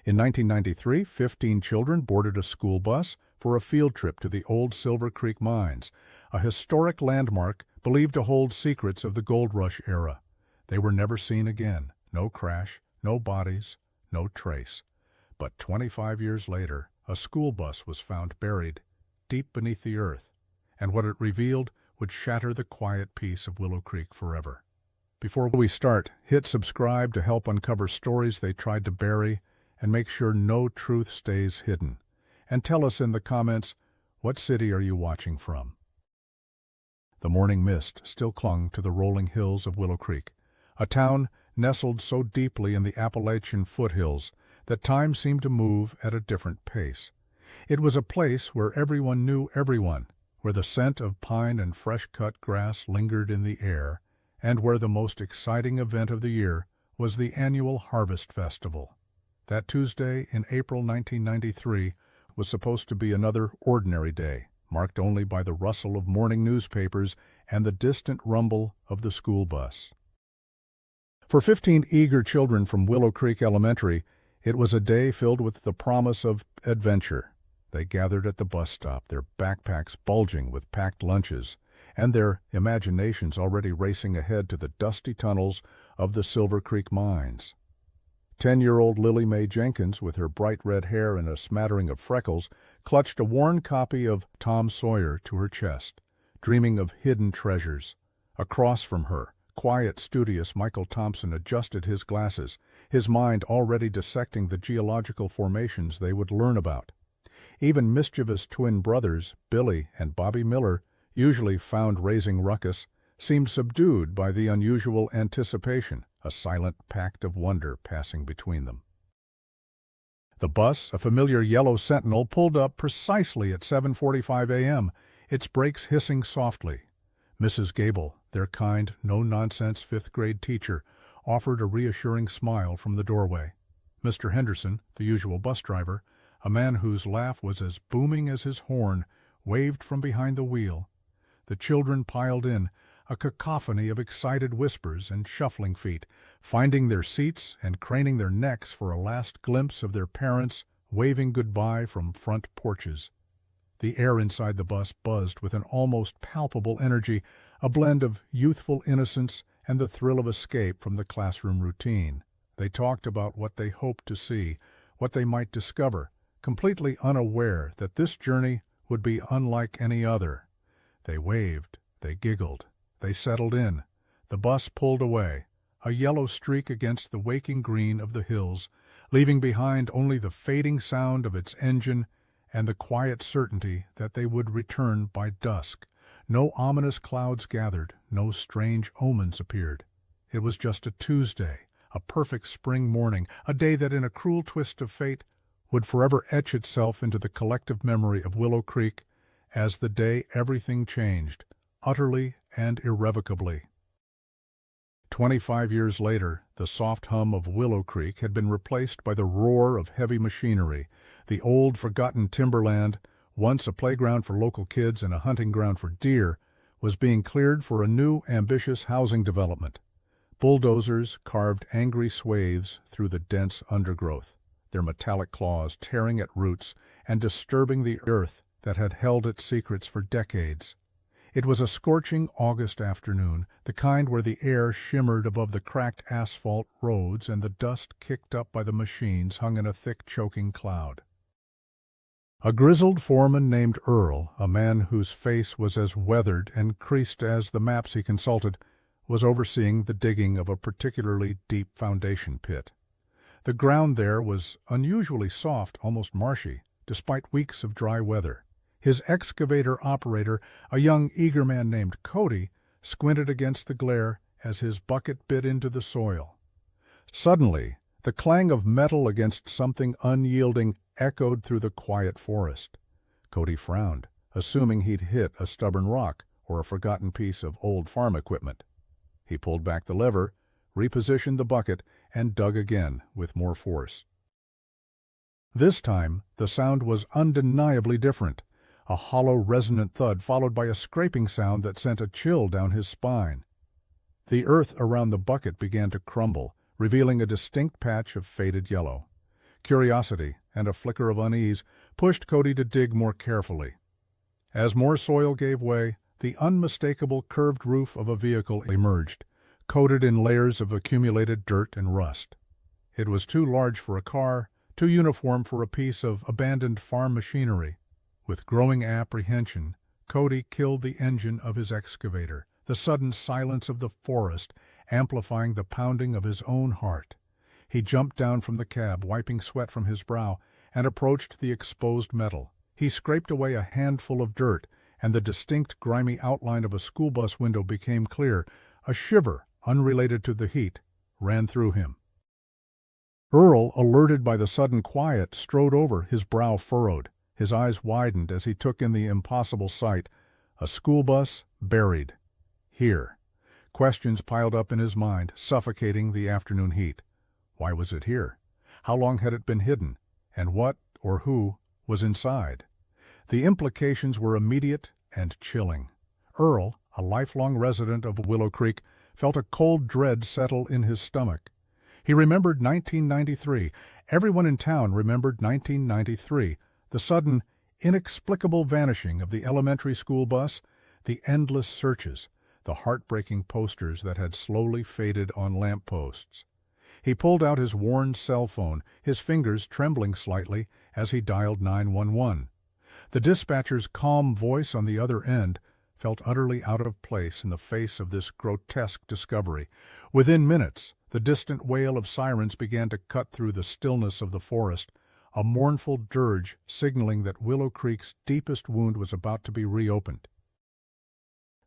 In 1993, 15 children boarded a school bus for a field trip to the old Silver Creek mines, a historic landmark believed to hold secrets of the gold rush era. They were never seen again. No crash, no bodies, no trace. But 25 years later, a school bus was found buried deep beneath the earth, and what it revealed would shatter the quiet peace of Willow Creek forever. Before we start, hit subscribe to help uncover stories they tried to bury and make sure no truth stays hidden. And tell us in the comments, what city are you watching from? The morning mist still clung to the rolling hills of Willow Creek, a town nestled so deeply in the Appalachian foothills that time seemed to move at a different pace. It was a place where everyone knew everyone, where the scent of pine and fresh-cut grass lingered in the air, and where the most exciting event of the year was the annual Harvest Festival. That Tuesday in April 1993 was supposed to be another ordinary day, marked only by the rustle of morning newspapers and the distant rumble of the school bus. For 15 eager children from Willow Creek Elementary, it was a day filled with the promise of adventure. They gathered at the bus stop, their backpacks bulging with packed lunches, and their imaginations already racing ahead to the dusty tunnels of the Silver Creek mines. 10-year-old Lily Mae Jenkins, with her bright red hair and a smattering of freckles, clutched a worn copy of Tom Sawyer to her chest, dreaming of hidden treasures. Across from her, quiet, studious Michael Thompson adjusted his glasses, his mind already dissecting the geological formations they would learn about. Even mischievous twin brothers, Billy and Bobby Miller, usually found raising ruckus, seemed subdued by the unusual anticipation, a silent pact of wonder passing between them. The bus, a familiar yellow Sentinel, pulled up precisely at 7:45 a.m., its brakes hissing softly. Mrs. Gable, their kind, no-nonsense fifth-grade teacher, offered a reassuring smile from the doorway. Mr. Henderson, the usual bus driver, a man whose laugh was as booming as his horn, waved from behind the wheel. The children piled in, a cacophony of excited whispers and shuffling feet, finding their seats and craning their necks for a last glimpse of their parents waving goodbye from front porches. The air inside the bus buzzed with an almost palpable energy, a blend of youthful innocence and the thrill of escape from the classroom routine. They talked about what they hoped to see, what they might discover, completely unaware that this journey would be unlike any other. They waved, they giggled, they settled in. The bus pulled away, a yellow streak against the waking green of the hills, leaving behind only the fading sound of its engine and the quiet certainty that they would return by dusk. No ominous clouds gathered, no strange omens appeared. It was just a Tuesday, a perfect spring morning, a day that in a cruel twist of fate would forever etch itself into the collective memory of Willow Creek as the day everything changed, utterly and irrevocably. 25 years later, the soft hum of Willow Creek had been replaced by the roar of heavy machinery. The old, forgotten timberland, once a playground for local kids and a hunting ground for deer, was being cleared for a new, ambitious housing development. Bulldozers carved angry swathes through the dense undergrowth, their metallic claws tearing at roots and disturbing the earth that had held its secrets for decades. It was a scorching August afternoon, the kind where the air shimmered above the cracked asphalt roads and the dust kicked up by the machines hung in a thick, choking cloud. A grizzled foreman named Earl, a man whose face was as weathered and creased as the maps he consulted, was overseeing the digging of a particularly deep foundation pit. The ground there was unusually soft, almost marshy, despite weeks of dry weather. His excavator operator, a young eager man named Cody, squinted against the glare as his bucket bit into the soil. Suddenly, the clang of metal against something unyielding echoed through the quiet forest. Cody frowned, assuming he'd hit a stubborn rock or a forgotten piece of old farm equipment. He pulled back the lever, repositioned the bucket, and dug again with more force. This time, the sound was undeniably different. A hollow, resonant thud followed by a scraping sound that sent a chill down his spine. The earth around the bucket began to crumble, revealing a distinct patch of faded yellow. Curiosity and a flicker of unease pushed Cody to dig more carefully. As more soil gave way, the unmistakable curved roof of a vehicle emerged, coated in layers of accumulated dirt and rust. It was too large for a car, too uniform for a piece of abandoned farm machinery. With growing apprehension, Cody killed the engine of his excavator, the sudden silence of the forest amplifying the pounding of his own heart. He jumped down from the cab, wiping sweat from his brow, and approached the exposed metal. He scraped away a handful of dirt, and the distinct, grimy outline of a school bus window became clear. A shiver, unrelated to the heat, ran through him. Earl, alerted by the sudden quiet, strode over, his brow furrowed. His eyes widened as he took in the impossible sight. A school bus buried. Here. Questions piled up in his mind, suffocating the afternoon heat. Why was it here? How long had it been hidden? And what, or who, was inside? The implications were immediate and chilling. Earl, a lifelong resident of Willow Creek, felt a cold dread settle in his stomach. He remembered 1993. Everyone in town remembered 1993. The sudden, inexplicable vanishing of the elementary school bus, the endless searches, the heartbreaking posters that had slowly faded on lampposts. He pulled out his worn cell phone, his fingers trembling slightly as he dialed 911. The dispatcher's calm voice on the other end felt utterly out of place in the face of this grotesque discovery. Within minutes, the distant wail of sirens began to cut through the stillness of the forest, a mournful dirge signaling that Willow Creek's deepest wound was about to be reopened.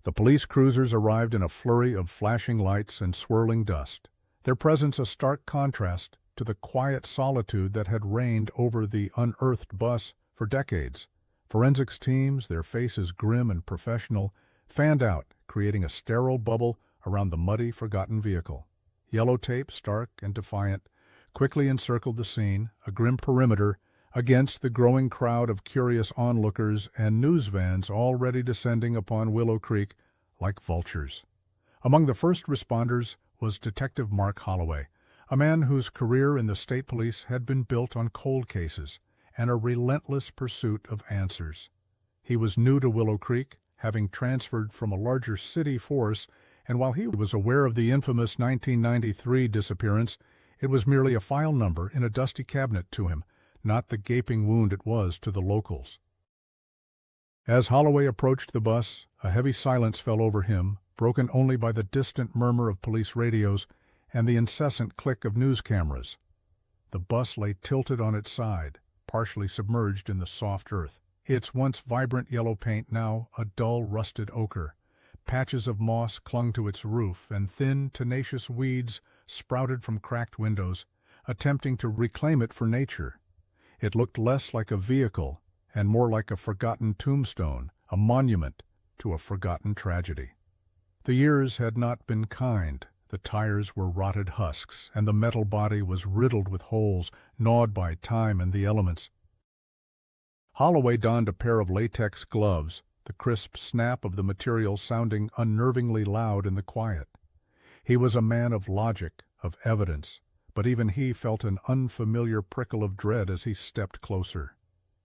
The police cruisers arrived in a flurry of flashing lights and swirling dust, their presence a stark contrast to the quiet solitude that had reigned over the unearthed bus for decades. Forensics teams, their faces grim and professional, fanned out, creating a sterile bubble around the muddy, forgotten vehicle. Yellow tape, stark and defiant, quickly encircled the scene, a grim perimeter against the growing crowd of curious onlookers and news vans already descending upon Willow Creek like vultures. Among the first responders was Detective Mark Holloway, a man whose career in the state police had been built on cold cases and a relentless pursuit of answers. He was new to Willow Creek, having transferred from a larger city force, and while he was aware of the infamous 1993 disappearance, it was merely a file number in a dusty cabinet to him, not the gaping wound it was to the locals. As Holloway approached the bus, a heavy silence fell over him, broken only by the distant murmur of police radios and the incessant click of news cameras. The bus lay tilted on its side, partially submerged in the soft earth. Its once vibrant yellow paint now a dull rusted ochre. Patches of moss clung to its roof, and thin, tenacious weeds sprouted from cracked windows, attempting to reclaim it for nature. It looked less like a vehicle and more like a forgotten tombstone, a monument to a forgotten tragedy. The years had not been kind. The tires were rotted husks, and the metal body was riddled with holes, gnawed by time and the elements. Holloway donned a pair of latex gloves, the crisp snap of the material sounding unnervingly loud in the quiet. He was a man of logic, of evidence, but even he felt an unfamiliar prickle of dread as he stepped closer.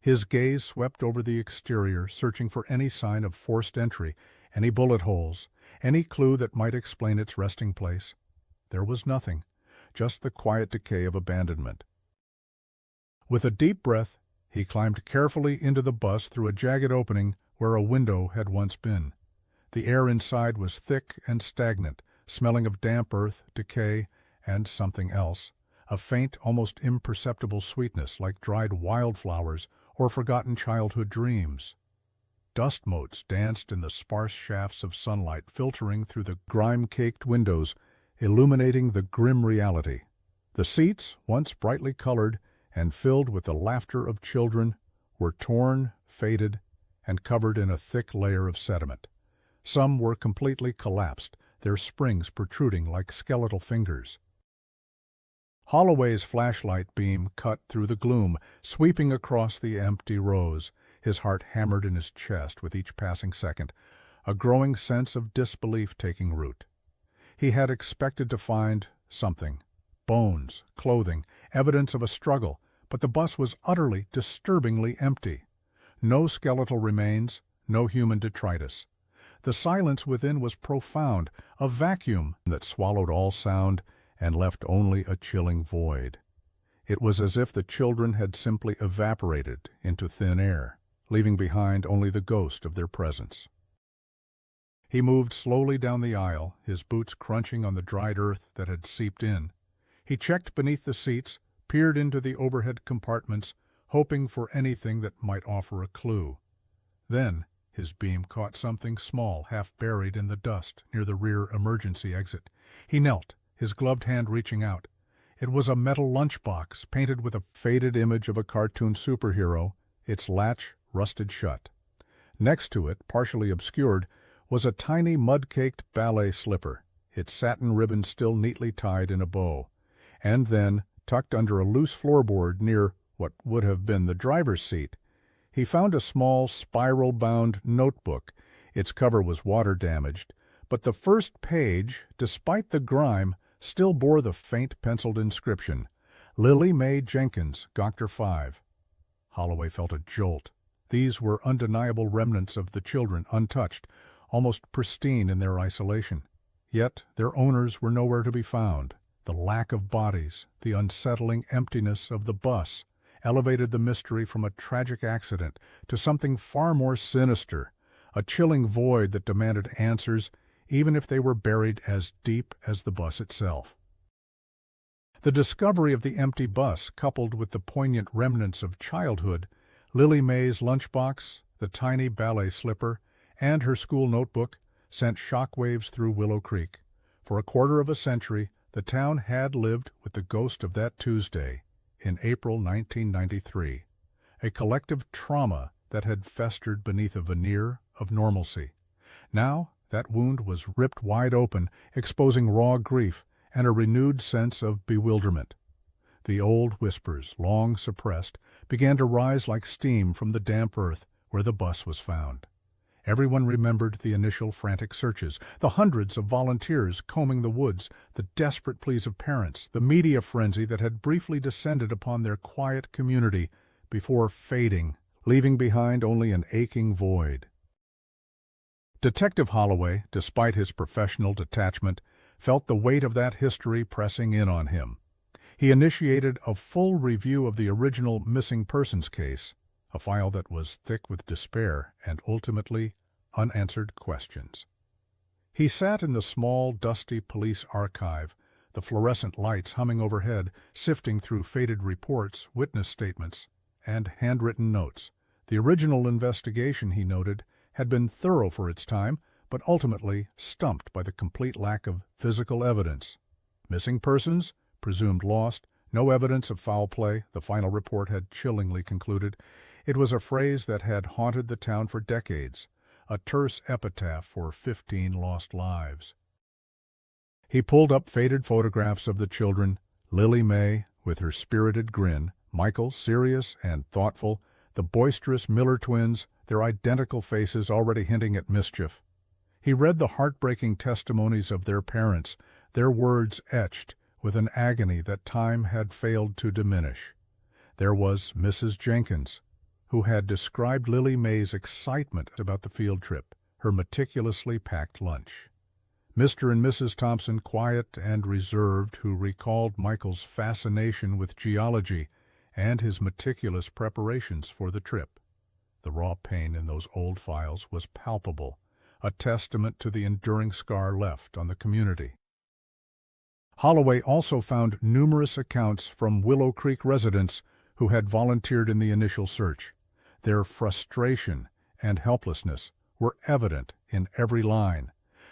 His gaze swept over the exterior, searching for any sign of forced entry, any bullet holes, any clue that might explain its resting place. There was nothing, just the quiet decay of abandonment. With a deep breath, he climbed carefully into the bus through a jagged opening where a window had once been. The air inside was thick and stagnant, smelling of damp earth, decay, and something else, a faint, almost imperceptible sweetness like dried wildflowers or forgotten childhood dreams. Dust motes danced in the sparse shafts of sunlight filtering through the grime-caked windows, illuminating the grim reality. The seats, once brightly colored and filled with the laughter of children, were torn, faded, and covered in a thick layer of sediment. Some were completely collapsed, their springs protruding like skeletal fingers. Holloway's flashlight beam cut through the gloom, sweeping across the empty rows. His heart hammered in his chest with each passing second, a growing sense of disbelief taking root. He had expected to find something, bones, clothing, evidence of a struggle, but the bus was utterly, disturbingly empty. No skeletal remains, no human detritus. The silence within was profound, a vacuum that swallowed all sound and left only a chilling void. It was as if the children had simply evaporated into thin air, leaving behind only the ghost of their presence. He moved slowly down the aisle, his boots crunching on the dried earth that had seeped in. He checked beneath the seats, peered into the overhead compartments, hoping for anything that might offer a clue. Then his beam caught something small, half buried in the dust near the rear emergency exit. He knelt, his gloved hand reaching out. It was a metal lunchbox, painted with a faded image of a cartoon superhero, its latch rusted shut. Next to it, partially obscured, was a tiny mud-caked ballet slipper, its satin ribbon still neatly tied in a bow. And then, tucked under a loose floorboard near what would have been the driver's seat, he found a small, spiral-bound notebook. Its cover was water-damaged, but the first page, despite the grime, still bore the faint penciled inscription, "Lily Mae Jenkins, Goctor 5. Holloway felt a jolt. These were undeniable remnants of the children, untouched, almost pristine in their isolation. Yet their owners were nowhere to be found. The lack of bodies, the unsettling emptiness of the bus, elevated the mystery from a tragic accident to something far more sinister, a chilling void that demanded answers even if they were buried as deep as the bus itself. The discovery of the empty bus, coupled with the poignant remnants of childhood, Lily Mae's lunchbox, the tiny ballet slipper, and her school notebook, sent shockwaves through Willow Creek. For a quarter of a century, the town had lived with the ghost of that Tuesday in April 1993, a collective trauma that had festered beneath a veneer of normalcy. Now, that wound was ripped wide open, exposing raw grief and a renewed sense of bewilderment. The old whispers, long suppressed, began to rise like steam from the damp earth where the bus was found. Everyone remembered the initial frantic searches, the hundreds of volunteers combing the woods, the desperate pleas of parents, the media frenzy that had briefly descended upon their quiet community before fading, leaving behind only an aching void. Detective Holloway, despite his professional detachment, felt the weight of that history pressing in on him. He initiated a full review of the original missing persons case, a file that was thick with despair and ultimately unanswered questions. He sat in the small, dusty police archive, the fluorescent lights humming overhead, sifting through faded reports, witness statements, and handwritten notes. The original investigation, he noted, had been thorough for its time, but ultimately stumped by the complete lack of physical evidence. Missing persons, presumed lost, no evidence of foul play, the final report had chillingly concluded. It was a phrase that had haunted the town for decades, a terse epitaph for 15 lost lives. He pulled up faded photographs of the children, Lily Mae with her spirited grin, Michael serious and thoughtful, the boisterous Miller twins, their identical faces already hinting at mischief. He read the heartbreaking testimonies of their parents, their words etched with an agony that time had failed to diminish. There was Mrs. Jenkins, who had described Lily Mae's excitement about the field trip, her meticulously packed lunch. Mr. and Mrs. Thompson, quiet and reserved, who recalled Michael's fascination with geology and his meticulous preparations for the trip. The raw pain in those old files was palpable, a testament to the enduring scar left on the community. Holloway also found numerous accounts from Willow Creek residents who had volunteered in the initial search. Their frustration and helplessness were evident in every line.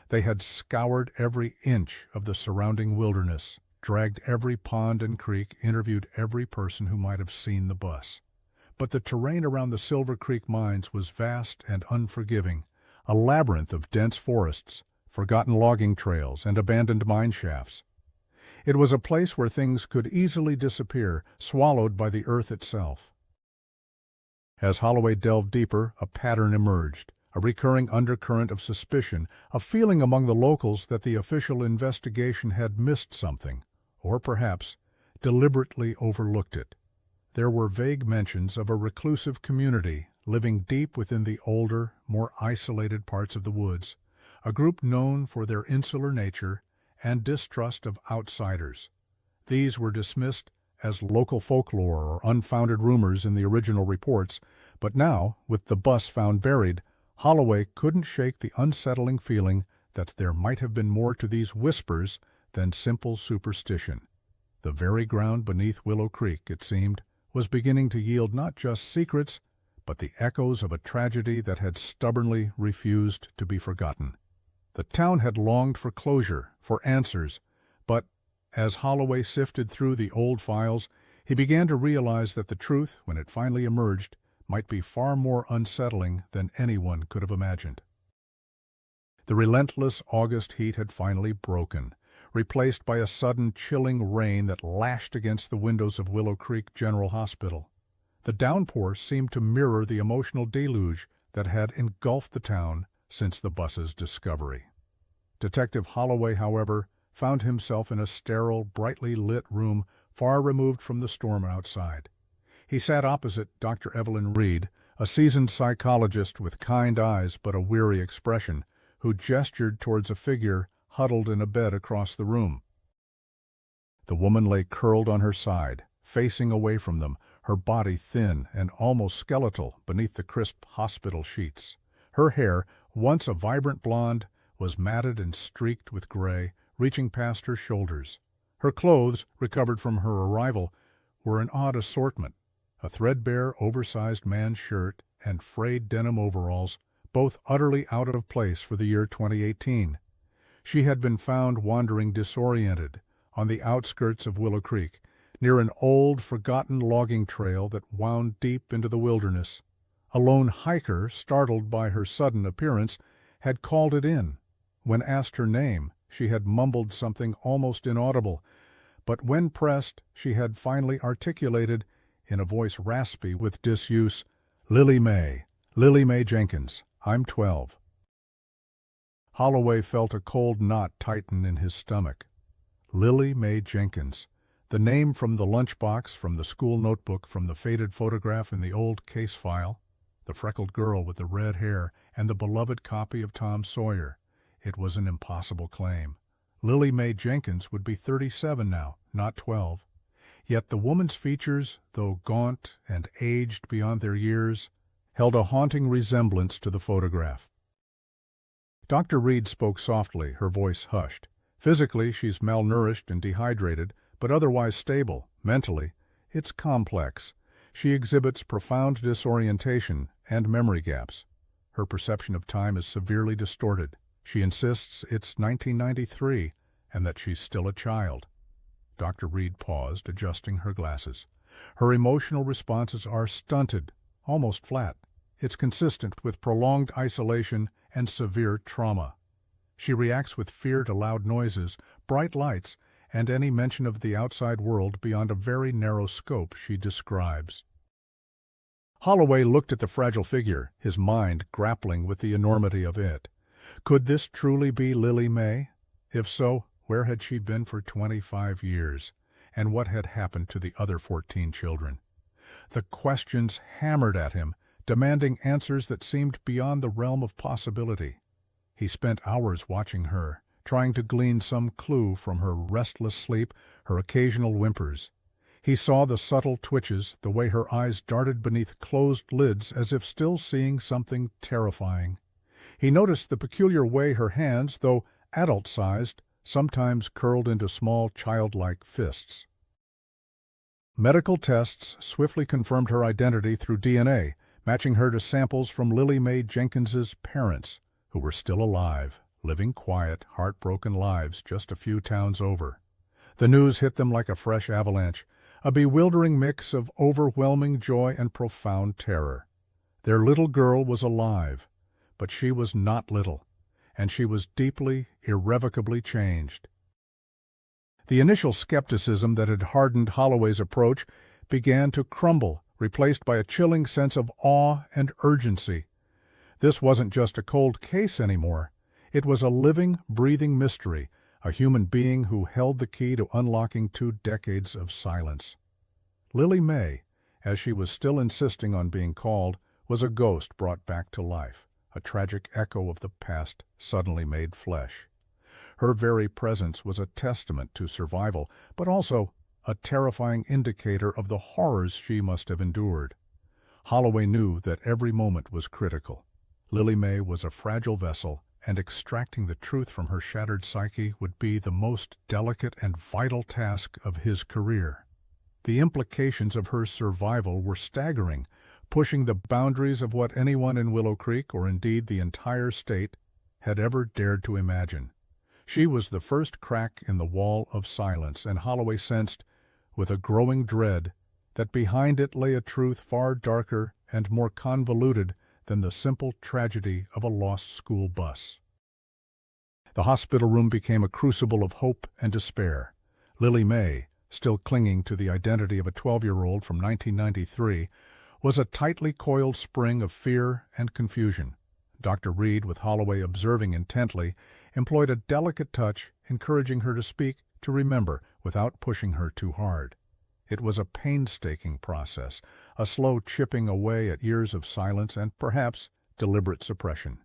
They had scoured every inch of the surrounding wilderness, dragged every pond and creek, interviewed every person who might have seen the bus. But the terrain around the Silver Creek mines was vast and unforgiving, a labyrinth of dense forests, forgotten logging trails, and abandoned mine shafts. It was a place where things could easily disappear, swallowed by the earth itself. As Holloway delved deeper, a pattern emerged, a recurring undercurrent of suspicion, a feeling among the locals that the official investigation had missed something, or perhaps deliberately overlooked it. There were vague mentions of a reclusive community living deep within the older, more isolated parts of the woods, a group known for their insular nature and distrust of outsiders. These were dismissed as local folklore or unfounded rumors in the original reports, but now, with the bus found buried, Holloway couldn't shake the unsettling feeling that there might have been more to these whispers than simple superstition. The very ground beneath Willow Creek, it seemed, was beginning to yield not just secrets, but the echoes of a tragedy that had stubbornly refused to be forgotten. The town had longed for closure, for answers, but as Holloway sifted through the old files, he began to realize that the truth, when it finally emerged, might be far more unsettling than anyone could have imagined. The relentless August heat had finally broken, replaced by a sudden chilling rain that lashed against the windows of Willow Creek General Hospital. The downpour seemed to mirror the emotional deluge that had engulfed the town since the bus's discovery. Detective Holloway, however, found himself in a sterile, brightly lit room far removed from the storm outside. He sat opposite Dr. Evelyn Reed, a seasoned psychologist with kind eyes but a weary expression, who gestured towards a figure huddled in a bed across the room. The woman lay curled on her side, facing away from them, her body thin and almost skeletal beneath the crisp hospital sheets. Her hair, once a vibrant blonde, was matted and streaked with gray, reaching past her shoulders. Her clothes, recovered from her arrival, were an odd assortment: a threadbare, oversized man's shirt and frayed denim overalls, both utterly out of place for the year 2018. She had been found wandering disoriented on the outskirts of Willow Creek, near an old, forgotten logging trail that wound deep into the wilderness. A lone hiker, startled by her sudden appearance, had called it in. When asked her name, she had mumbled something almost inaudible, but when pressed, she had finally articulated, in a voice raspy with disuse, Lily Mae Jenkins, I'm 12. Holloway felt a cold knot tighten in his stomach. Lily Mae Jenkins, the name from the lunchbox, from the school notebook, from the faded photograph in the old case file, the freckled girl with the red hair, and the beloved copy of Tom Sawyer. It was an impossible claim. Lily Mae Jenkins would be 37 now, not 12. Yet the woman's features, though gaunt and aged beyond their years, held a haunting resemblance to the photograph. Dr. Reed spoke softly, her voice hushed. Physically, she's malnourished and dehydrated, but otherwise stable. Mentally, it's complex. She exhibits profound disorientation and memory gaps. Her perception of time is severely distorted. She insists it's 1993 and that she's still a child. Dr. Reed paused, adjusting her glasses. Her emotional responses are stunted, almost flat. It's consistent with prolonged isolation and severe trauma. She reacts with fear to loud noises, bright lights, and any mention of the outside world beyond a very narrow scope she describes. Holloway looked at the fragile figure, his mind grappling with the enormity of it. Could this truly be Lily Mae? If so, where had she been for 25 years? And what had happened to the other 14 children? The questions hammered at him, demanding answers that seemed beyond the realm of possibility. He spent hours watching her, trying to glean some clue from her restless sleep, her occasional whimpers. He saw the subtle twitches, the way her eyes darted beneath closed lids as if still seeing something terrifying. He noticed the peculiar way her hands, though adult-sized, sometimes curled into small childlike fists. Medical tests swiftly confirmed her identity through DNA, matching her to samples from Lily Mae Jenkins's parents, who were still alive, living quiet, heartbroken lives just a few towns over. The news hit them like a fresh avalanche, a bewildering mix of overwhelming joy and profound terror. Their little girl was alive, but she was not little, and she was deeply, irrevocably changed. The initial skepticism that had hardened Holloway's approach began to crumble, replaced by a chilling sense of awe and urgency. This wasn't just a cold case anymore. It was a living, breathing mystery, a human being who held the key to unlocking 2 decades of silence. Lily Mae, as she was still insisting on being called, was a ghost brought back to life, a tragic echo of the past suddenly made flesh. Her very presence was a testament to survival, but also a terrifying indicator of the horrors she must have endured. Holloway knew that every moment was critical. Lily May was a fragile vessel, and extracting the truth from her shattered psyche would be the most delicate and vital task of his career. The implications of her survival were staggering, pushing the boundaries of what anyone in Willow Creek, or indeed the entire state, had ever dared to imagine. She was the first crack in the wall of silence, and Holloway sensed, with a growing dread, that behind it lay a truth far darker and more convoluted than the simple tragedy of a lost school bus. The hospital room became a crucible of hope and despair. Lily May, still clinging to the identity of a 12-year-old from 1993, was a tightly coiled spring of fear and confusion. Dr. Reed, with Holloway observing intently, employed a delicate touch, encouraging her to speak, to remember, without pushing her too hard. It was a painstaking process, a slow chipping away at years of silence and, perhaps, deliberate suppression.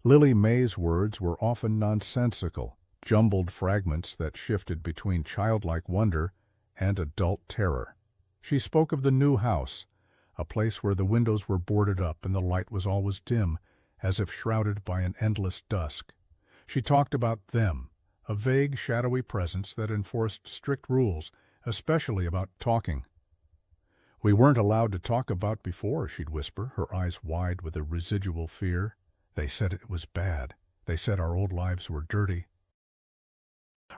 Lily May's words were often nonsensical, jumbled fragments that shifted between childlike wonder and adult terror. She spoke of the new house, a place where the windows were boarded up and the light was always dim, as if shrouded by an endless dusk. She talked about them, a vague, shadowy presence that enforced strict rules, especially about talking. "We weren't allowed to talk about before," she'd whisper, her eyes wide with a residual fear. "They said it was bad. They said our old lives were dirty."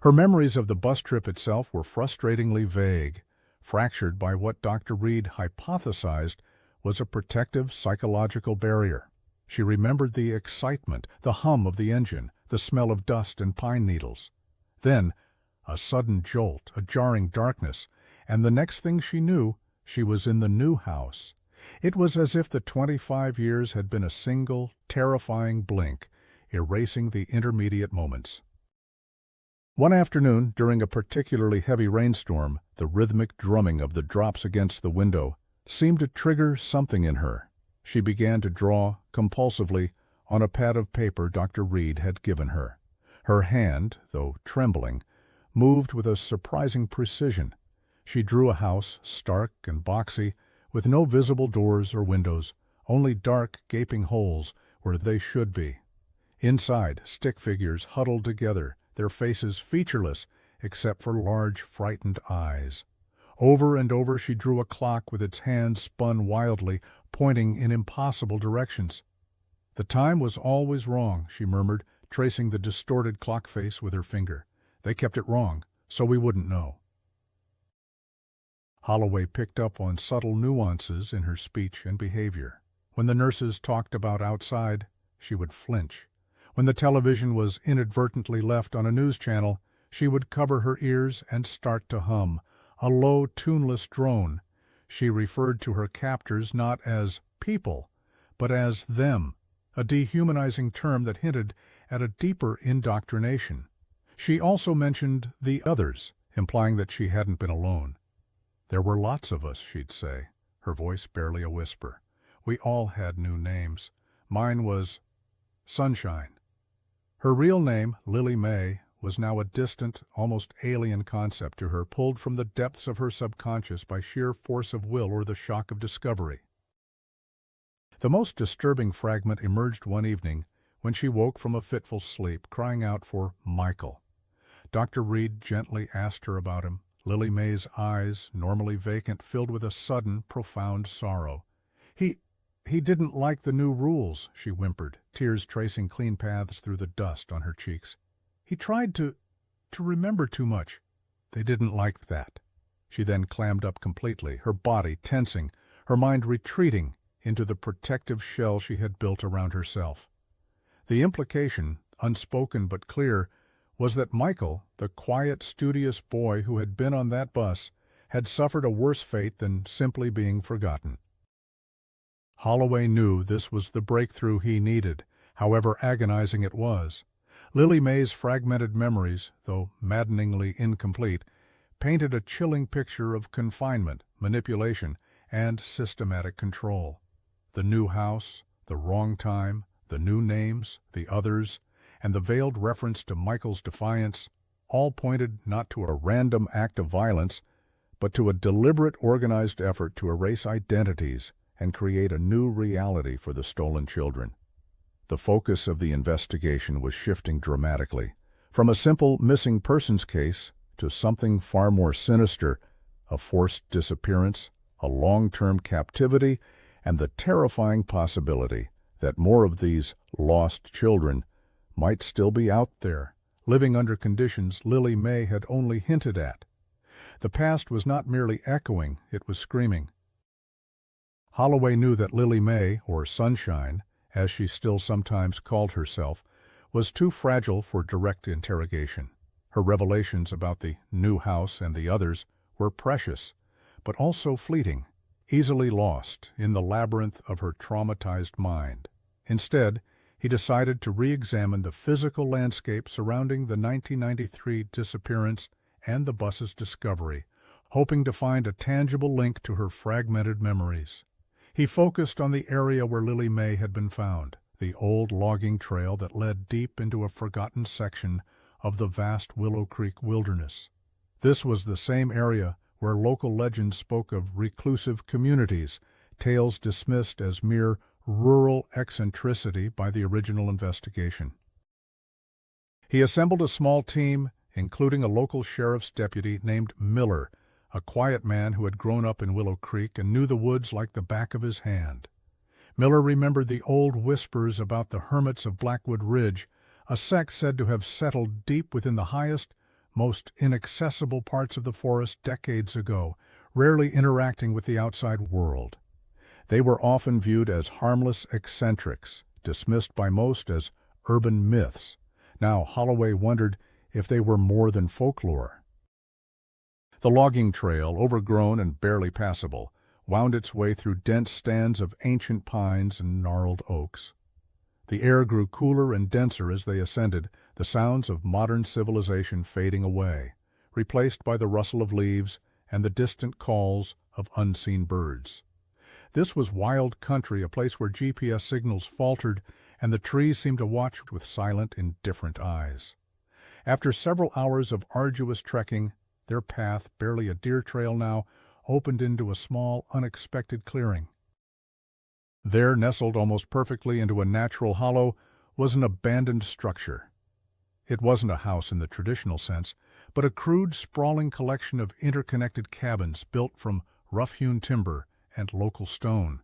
Her memories of the bus trip itself were frustratingly vague, fractured by what Dr. Reed hypothesized was a protective psychological barrier. She remembered the excitement, the hum of the engine, the smell of dust and pine needles. Then, a sudden jolt, a jarring darkness, and the next thing she knew, she was in the new house. It was as if the 25 years had been a single, terrifying blink, erasing the intermediate moments. One afternoon, during a particularly heavy rainstorm, the rhythmic drumming of the drops against the window seemed to trigger something in her. She began to draw, compulsively, on a pad of paper Dr. Reed had given her. Her hand, though trembling, moved with a surprising precision. She drew a house, stark and boxy, with no visible doors or windows, only dark, gaping holes where they should be. Inside, stick figures huddled together, their faces featureless except for large, frightened eyes. Over and over she drew a clock with its hands spun wildly, pointing in impossible directions. "The time was always wrong," she murmured, tracing the distorted clock face with her finger. "They kept it wrong, so we wouldn't know." Holloway picked up on subtle nuances in her speech and behavior. When the nurses talked about outside, she would flinch. When the television was inadvertently left on a news channel, she would cover her ears and start to hum, a low, tuneless drone. She referred to her captors not as people, but as them, a dehumanizing term that hinted at a deeper indoctrination. She also mentioned the others, implying that she hadn't been alone. "There were lots of us," she'd say, her voice barely a whisper. "We all had new names. Mine was Sunshine." Her real name, Lily May, was now a distant, almost alien concept to her, pulled from the depths of her subconscious by sheer force of will or the shock of discovery. The most disturbing fragment emerged one evening when she woke from a fitful sleep, crying out for Michael. Dr. Reed gently asked her about him. Lily May's eyes, normally vacant, filled with a sudden, profound sorrow. He didn't like the new rules," she whimpered, tears tracing clean paths through the dust on her cheeks. "He tried to remember too much." "They didn't like that." She then clammed up completely, her body tensing, her mind retreating into the protective shell she had built around herself. The implication, unspoken but clear, was that Michael, the quiet, studious boy who had been on that bus, had suffered a worse fate than simply being forgotten. Holloway knew this was the breakthrough he needed, however agonizing it was. Lily May's fragmented memories, though maddeningly incomplete, painted a chilling picture of confinement, manipulation, and systematic control. The new house, the wrong time, the new names, the others, and the veiled reference to Michael's defiance all pointed not to a random act of violence, but to a deliberate, organized effort to erase identities and create a new reality for the stolen children. The focus of the investigation was shifting dramatically, from a simple missing persons case to something far more sinister, a forced disappearance, a long-term captivity, and the terrifying possibility that more of these lost children might still be out there, living under conditions Lily May had only hinted at. The past was not merely echoing, it was screaming. Holloway knew that Lily May, or Sunshine, as she still sometimes called herself, was too fragile for direct interrogation. Her revelations about the new house and the others were precious, but also fleeting, easily lost in the labyrinth of her traumatized mind. Instead, he decided to re-examine the physical landscape surrounding the 1993 disappearance and the bus's discovery, hoping to find a tangible link to her fragmented memories. He focused on the area where Lily May had been found, the old logging trail that led deep into a forgotten section of the vast Willow Creek wilderness. This was the same area where local legends spoke of reclusive communities, tales dismissed as mere rural eccentricity by the original investigation. He assembled a small team, including a local sheriff's deputy named Miller, a quiet man who had grown up in Willow Creek and knew the woods like the back of his hand. Miller remembered the old whispers about the hermits of Blackwood Ridge, a sect said to have settled deep within the highest, most inaccessible parts of the forest decades ago, rarely interacting with the outside world. They were often viewed as harmless eccentrics, dismissed by most as urban myths. Now Holloway wondered if they were more than folklore. The logging trail, overgrown and barely passable, wound its way through dense stands of ancient pines and gnarled oaks. The air grew cooler and denser as they ascended, the sounds of modern civilization fading away, replaced by the rustle of leaves and the distant calls of unseen birds. This was wild country, a place where GPS signals faltered and the trees seemed to watch with silent, indifferent eyes. After several hours of arduous trekking, their path, barely a deer trail now, opened into a small, unexpected clearing. There, nestled almost perfectly into a natural hollow, was an abandoned structure. It wasn't a house in the traditional sense, but a crude, sprawling collection of interconnected cabins built from rough-hewn timber and local stone.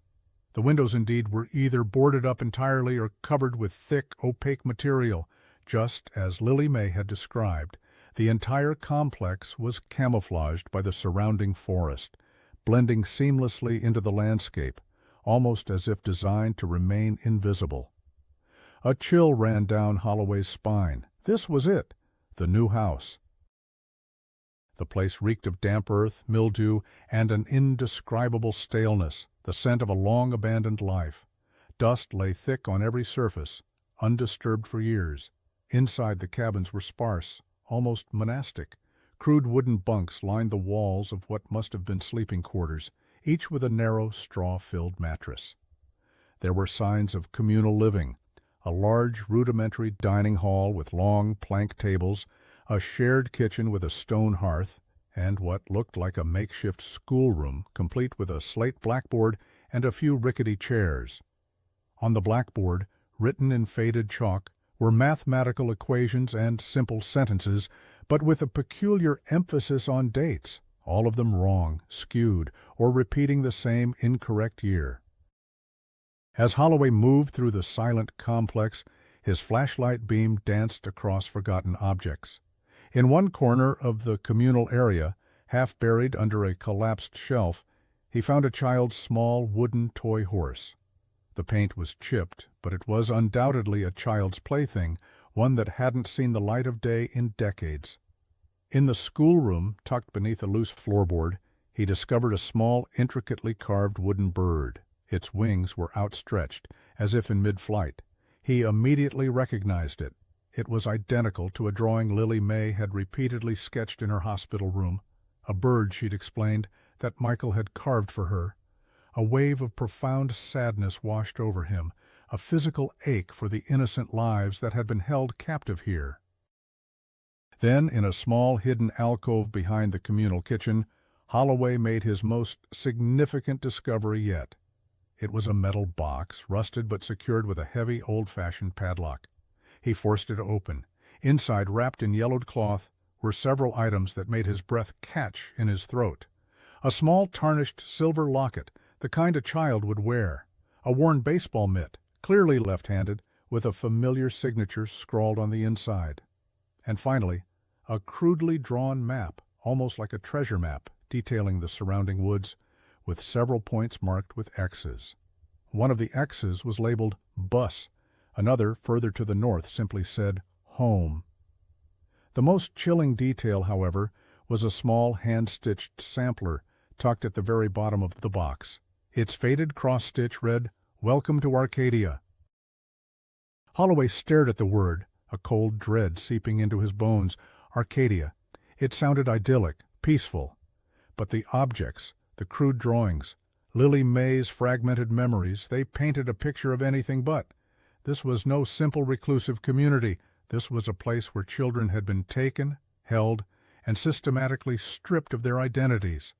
The windows, indeed, were either boarded up entirely or covered with thick, opaque material, just as Lily May had described. The entire complex was camouflaged by the surrounding forest, blending seamlessly into the landscape, almost as if designed to remain invisible. A chill ran down Holloway's spine. This was it, the new house. The place reeked of damp earth, mildew, and an indescribable staleness, the scent of a long-abandoned life. Dust lay thick on every surface, undisturbed for years. Inside, the cabins were sparse, almost monastic. Crude wooden bunks lined the walls of what must have been sleeping quarters, each with a narrow, straw-filled mattress. There were signs of communal living, a large, rudimentary dining hall with long plank tables, a shared kitchen with a stone hearth, and what looked like a makeshift schoolroom, complete with a slate blackboard and a few rickety chairs. On the blackboard, written in faded chalk, were mathematical equations and simple sentences, but with a peculiar emphasis on dates, all of them wrong, skewed, or repeating the same incorrect year. As Holloway moved through the silent complex, his flashlight beam danced across forgotten objects. In one corner of the communal area, half buried under a collapsed shelf, he found a child's small wooden toy horse. The paint was chipped, but it was undoubtedly a child's plaything, one that hadn't seen the light of day in decades. In the schoolroom, tucked beneath a loose floorboard, he discovered a small, intricately carved wooden bird. Its wings were outstretched, as if in mid-flight. He immediately recognized it. It was identical to a drawing Lily May had repeatedly sketched in her hospital room, a bird, she'd explained, that Michael had carved for her, A wave of profound sadness washed over him, a physical ache for the innocent lives that had been held captive here. Then, in a small hidden alcove behind the communal kitchen, Holloway made his most significant discovery yet. It was a metal box, rusted but secured with a heavy, old-fashioned padlock. He forced it open. Inside, wrapped in yellowed cloth, were several items that made his breath catch in his throat. A small tarnished silver locket, the kind a child would wear. A worn baseball mitt, clearly left-handed, with a familiar signature scrawled on the inside. And finally, a crudely drawn map, almost like a treasure map, detailing the surrounding woods, with several points marked with X's. One of the X's was labeled Bus. Another, further to the north, simply said Home. The most chilling detail, however, was a small hand-stitched sampler tucked at the very bottom of the box. Its faded cross-stitch read, "Welcome to Arcadia." Holloway stared at the word, a cold dread seeping into his bones. Arcadia. It sounded idyllic, peaceful. But the objects, the crude drawings, Lily May's fragmented memories, they painted a picture of anything but. This was no simple reclusive community. This was a place where children had been taken, held, and systematically stripped of their identities.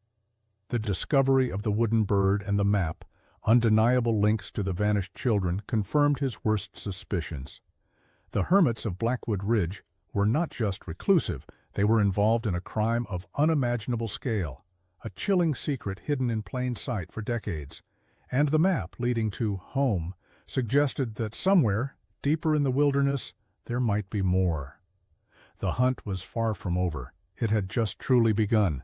The discovery of the wooden bird and the map, undeniable links to the vanished children, confirmed his worst suspicions. The hermits of Blackwood Ridge were not just reclusive, they were involved in a crime of unimaginable scale, a chilling secret hidden in plain sight for decades. And the map leading to home suggested that somewhere, deeper in the wilderness, there might be more. The hunt was far from over. It had just truly begun.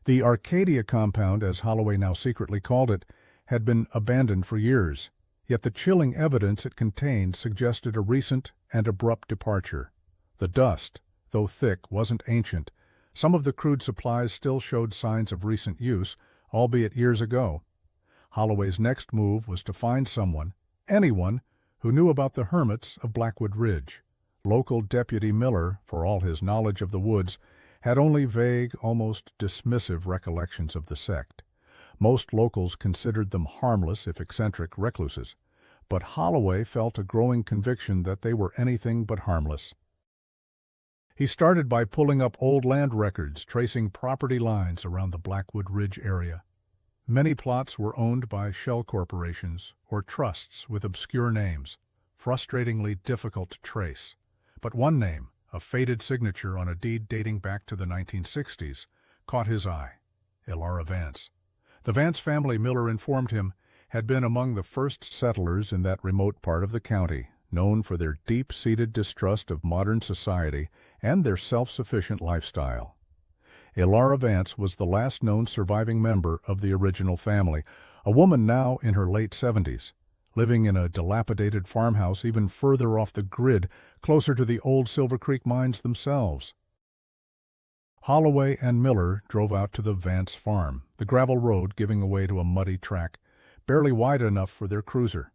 The Arcadia compound, as Holloway now secretly called it, had been abandoned for years, yet the chilling evidence it contained suggested a recent and abrupt departure. The dust, though thick, wasn't ancient. Some of the crude supplies still showed signs of recent use, albeit years ago. Holloway's next move was to find someone, anyone, who knew about the hermits of Blackwood Ridge. Local Deputy Miller, for all his knowledge of the woods, had only vague, almost dismissive recollections of the sect. Most locals considered them harmless, if eccentric, recluses, but Holloway felt a growing conviction that they were anything but harmless. He started by pulling up old land records, tracing property lines around the Blackwood Ridge area. Many plots were owned by shell corporations or trusts with obscure names, frustratingly difficult to trace. But one name, a faded signature on a deed dating back to the 1960s, caught his eye: Elara Vance. The Vance family, Miller informed him, had been among the first settlers in that remote part of the county, known for their deep-seated distrust of modern society and their self-sufficient lifestyle. Elara Vance was the last known surviving member of the original family, a woman now in her late 70s, living in a dilapidated farmhouse even further off the grid, closer to the old Silver Creek mines themselves. Holloway and Miller drove out to the Vance farm, the gravel road giving away to a muddy track, barely wide enough for their cruiser.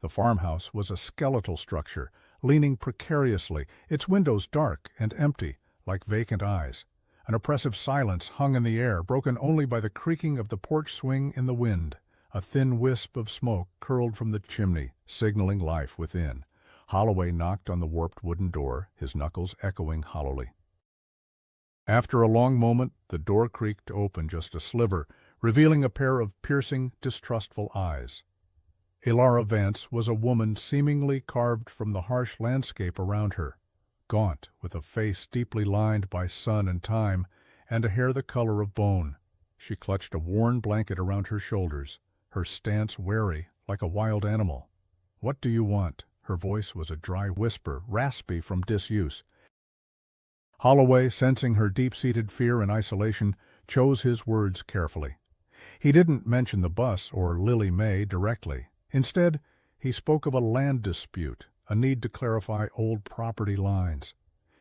The farmhouse was a skeletal structure, leaning precariously, its windows dark and empty, like vacant eyes. An oppressive silence hung in the air, broken only by the creaking of the porch swing in the wind. A thin wisp of smoke curled from the chimney, signaling life within. Holloway knocked on the warped wooden door, his knuckles echoing hollowly. After a long moment, the door creaked open just a sliver, revealing a pair of piercing, distrustful eyes. Elara Vance was a woman seemingly carved from the harsh landscape around her, gaunt, with a face deeply lined by sun and time, and a hair the color of bone. She clutched a worn blanket around her shoulders, her stance wary, like a wild animal. "What do you want?" Her voice was a dry whisper, raspy from disuse. Holloway, sensing her deep-seated fear and isolation, chose his words carefully. He didn't mention the bus or Lily May directly. Instead, he spoke of a land dispute, a need to clarify old property lines.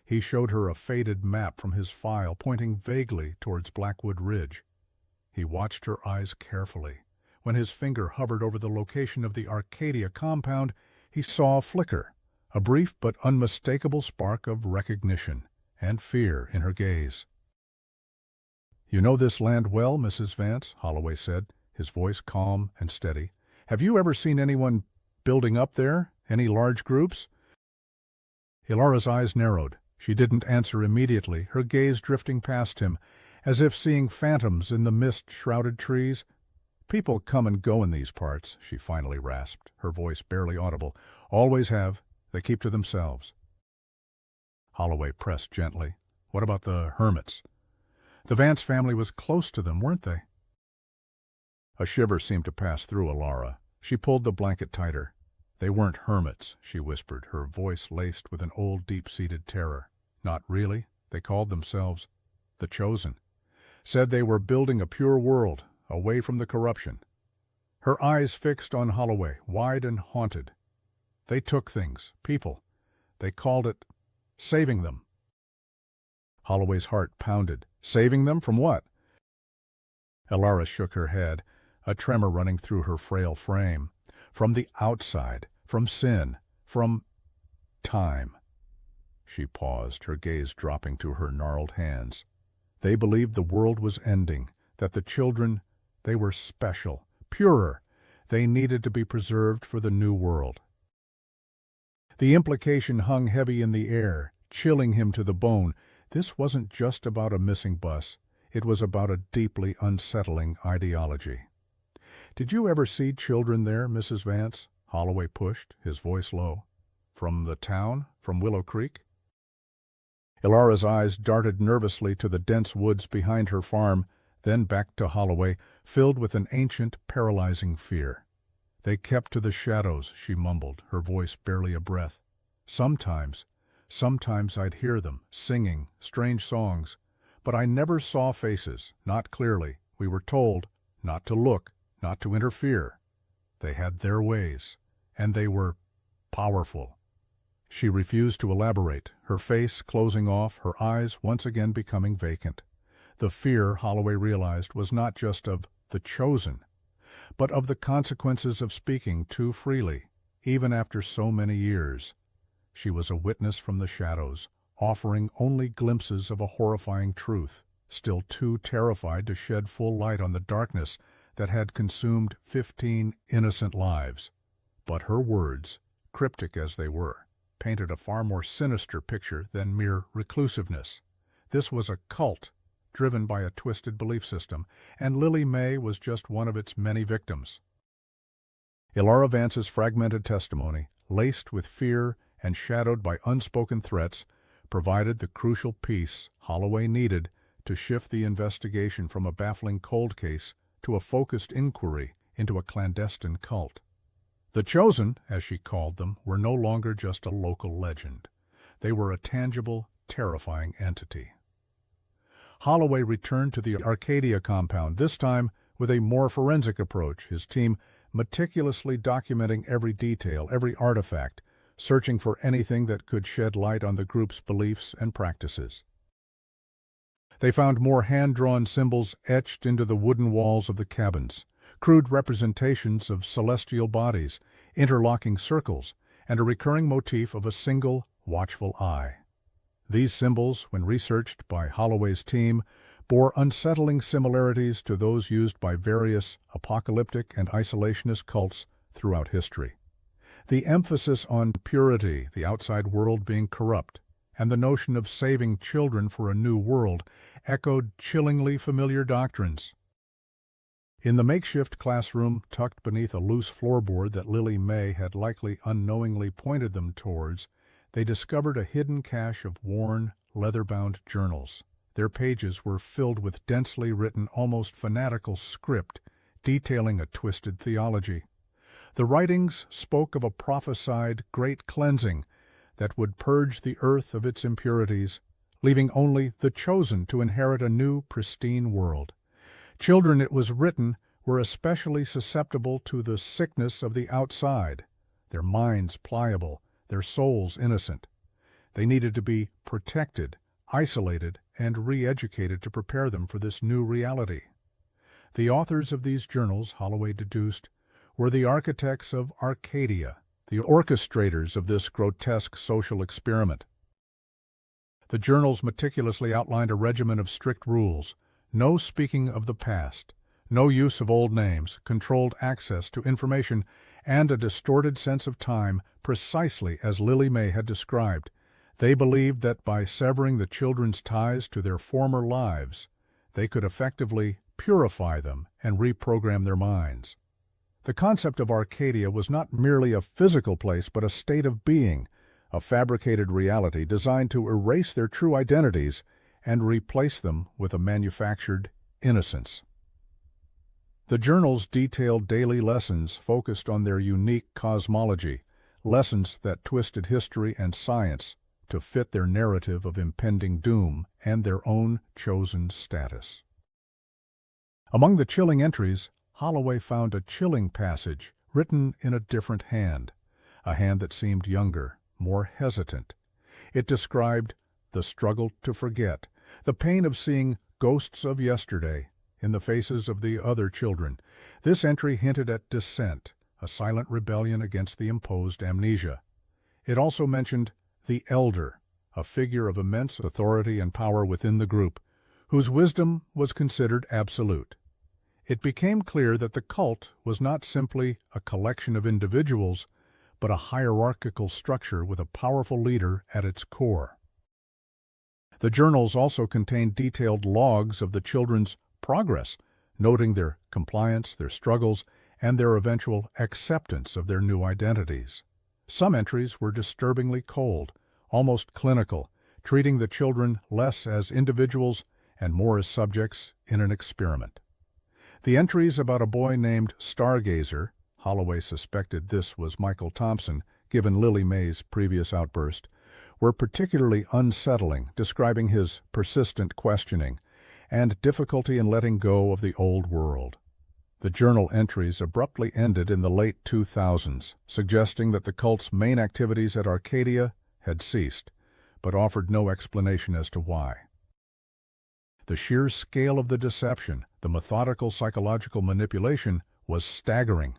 He showed her a faded map from his file, pointing vaguely towards Blackwood Ridge. He watched her eyes carefully. When his finger hovered over the location of the Arcadia compound, he saw a flicker, a brief but unmistakable spark of recognition and fear in her gaze. "You know this land well, Mrs. Vance," Holloway said, his voice calm and steady. "Have you ever seen anyone building up there? Any large groups?" Ilara's eyes narrowed. She didn't answer immediately, her gaze drifting past him, as if seeing phantoms in the mist-shrouded trees. "People come and go in these parts," she finally rasped, her voice barely audible. "Always have. They keep to themselves." Holloway pressed gently. "What about the hermits? The Vance family was close to them, weren't they?" A shiver seemed to pass through Ilara. She pulled the blanket tighter. "They weren't hermits," she whispered, her voice laced with an old deep-seated terror. "Not really. They called themselves the Chosen. Said they were building a pure world, away from the corruption." Her eyes fixed on Holloway, wide and haunted. "They took things, people. They called it saving them." Holloway's heart pounded. Saving them from what? Ilara shook her head, a tremor running through her frail frame. "From the outside, from sin, from time." She paused, her gaze dropping to her gnarled hands. "They believed the world was ending, that the children, they were special, purer. They needed to be preserved for the new world." The implication hung heavy in the air, chilling him to the bone. This wasn't just about a missing bus. It was about a deeply unsettling ideology. "Did you ever see children there, Mrs. Vance?" Holloway pushed, his voice low. "From the town? From Willow Creek?" Ilara's eyes darted nervously to the dense woods behind her farm, then back to Holloway, filled with an ancient, paralyzing fear. "They kept to the shadows," she mumbled, her voice barely a breath. Sometimes I'd hear them, singing strange songs, but I never saw faces, not clearly. We were told not to look, not to interfere. They had their ways, and they were powerful." She refused to elaborate, her face closing off, her eyes once again becoming vacant. The fear, Holloway realized, was not just of the Chosen, but of the consequences of speaking too freely, even after so many years. She was a witness from the shadows, offering only glimpses of a horrifying truth, still too terrified to shed full light on the darkness that had consumed 15 innocent lives. But her words, cryptic as they were, painted a far more sinister picture than mere reclusiveness. This was a cult, driven by a twisted belief system, and Lily May was just one of its many victims. Ilara Vance's fragmented testimony, laced with fear and shadowed by unspoken threats, provided the crucial piece Holloway needed to shift the investigation from a baffling cold case to a focused inquiry into a clandestine cult. The Chosen, as she called them, were no longer just a local legend. They were a tangible, terrifying entity. Holloway returned to the Arcadia compound, this time with a more forensic approach, his team meticulously documenting every detail, every artifact, searching for anything that could shed light on the group's beliefs and practices. They found more hand-drawn symbols etched into the wooden walls of the cabins, crude representations of celestial bodies, interlocking circles, and a recurring motif of a single, watchful eye. These symbols, when researched by Holloway's team, bore unsettling similarities to those used by various apocalyptic and isolationist cults throughout history. The emphasis on purity, the outside world being corrupt, and the notion of saving children for a new world echoed chillingly familiar doctrines. In the makeshift classroom tucked beneath a loose floorboard that Lily May had likely unknowingly pointed them towards, they discovered a hidden cache of worn, leather-bound journals. Their pages were filled with densely written, almost fanatical script detailing a twisted theology. The writings spoke of a prophesied great cleansing that would purge the earth of its impurities, leaving only the Chosen to inherit a new, pristine world. Children, it was written, were especially susceptible to the sickness of the outside, their minds pliable, their souls innocent. They needed to be protected, isolated, and re-educated to prepare them for this new reality. The authors of these journals, Holloway deduced, were the architects of Arcadia, the orchestrators of this grotesque social experiment. The journals meticulously outlined a regimen of strict rules: no speaking of the past, No use of old names, controlled access to information, and a distorted sense of time, precisely as Lily May had described. They believed that by severing the children's ties to their former lives, they could effectively purify them and reprogram their minds. The concept of Arcadia was not merely a physical place but a state of being, a fabricated reality designed to erase their true identities and replace them with a manufactured innocence. The journal's detailed daily lessons focused on their unique cosmology, lessons that twisted history and science to fit their narrative of impending doom and their own chosen status. Among the chilling entries, Holloway found a chilling passage written in a different hand, a hand that seemed younger, more hesitant. It described the struggle to forget, the pain of seeing ghosts of yesterday in the faces of the other children. This entry hinted at dissent, a silent rebellion against the imposed amnesia. It also mentioned the elder, a figure of immense authority and power within the group, whose wisdom was considered absolute. It became clear that the cult was not simply a collection of individuals, but a hierarchical structure with a powerful leader at its core. The journals also contained detailed logs of the children's progress, noting their compliance, their struggles, and their eventual acceptance of their new identities. Some entries were disturbingly cold, almost clinical, treating the children less as individuals and more as subjects in an experiment. The entries about a boy named Stargazer, Holloway suspected this was Michael Thompson, given Lily May's previous outburst, were particularly unsettling, describing his persistent questioning and difficulty in letting go of the old world. The journal entries abruptly ended in the late 2000s, suggesting that the cult's main activities at Arcadia had ceased, but offered no explanation as to why. The sheer scale of the deception, the methodical psychological manipulation, was staggering.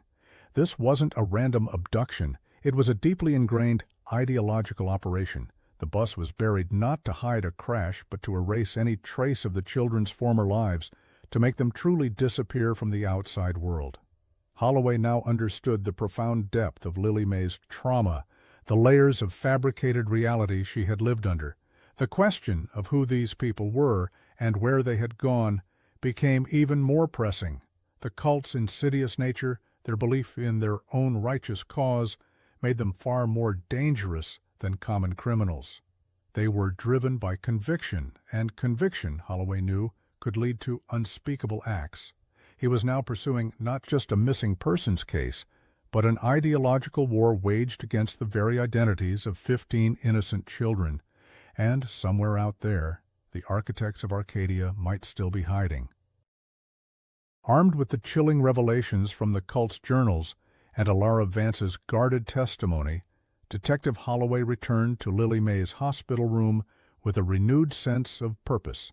This wasn't a random abduction, it was a deeply ingrained ideological operation. The bus was buried not to hide a crash, but to erase any trace of the children's former lives, to make them truly disappear from the outside world. Holloway now understood the profound depth of Lily May's trauma, the layers of fabricated reality she had lived under. The question of who these people were and where they had gone became even more pressing. The cult's insidious nature, their belief in their own righteous cause, made them far more dangerous than common criminals. They were driven by conviction, and conviction, Holloway knew, could lead to unspeakable acts. He was now pursuing not just a missing persons case, but an ideological war waged against the very identities of 15 innocent children, and somewhere out there, the architects of Arcadia might still be hiding. Armed with the chilling revelations from the cult's journals and Alara Vance's guarded testimony, Detective Holloway returned to Lily May's hospital room with a renewed sense of purpose.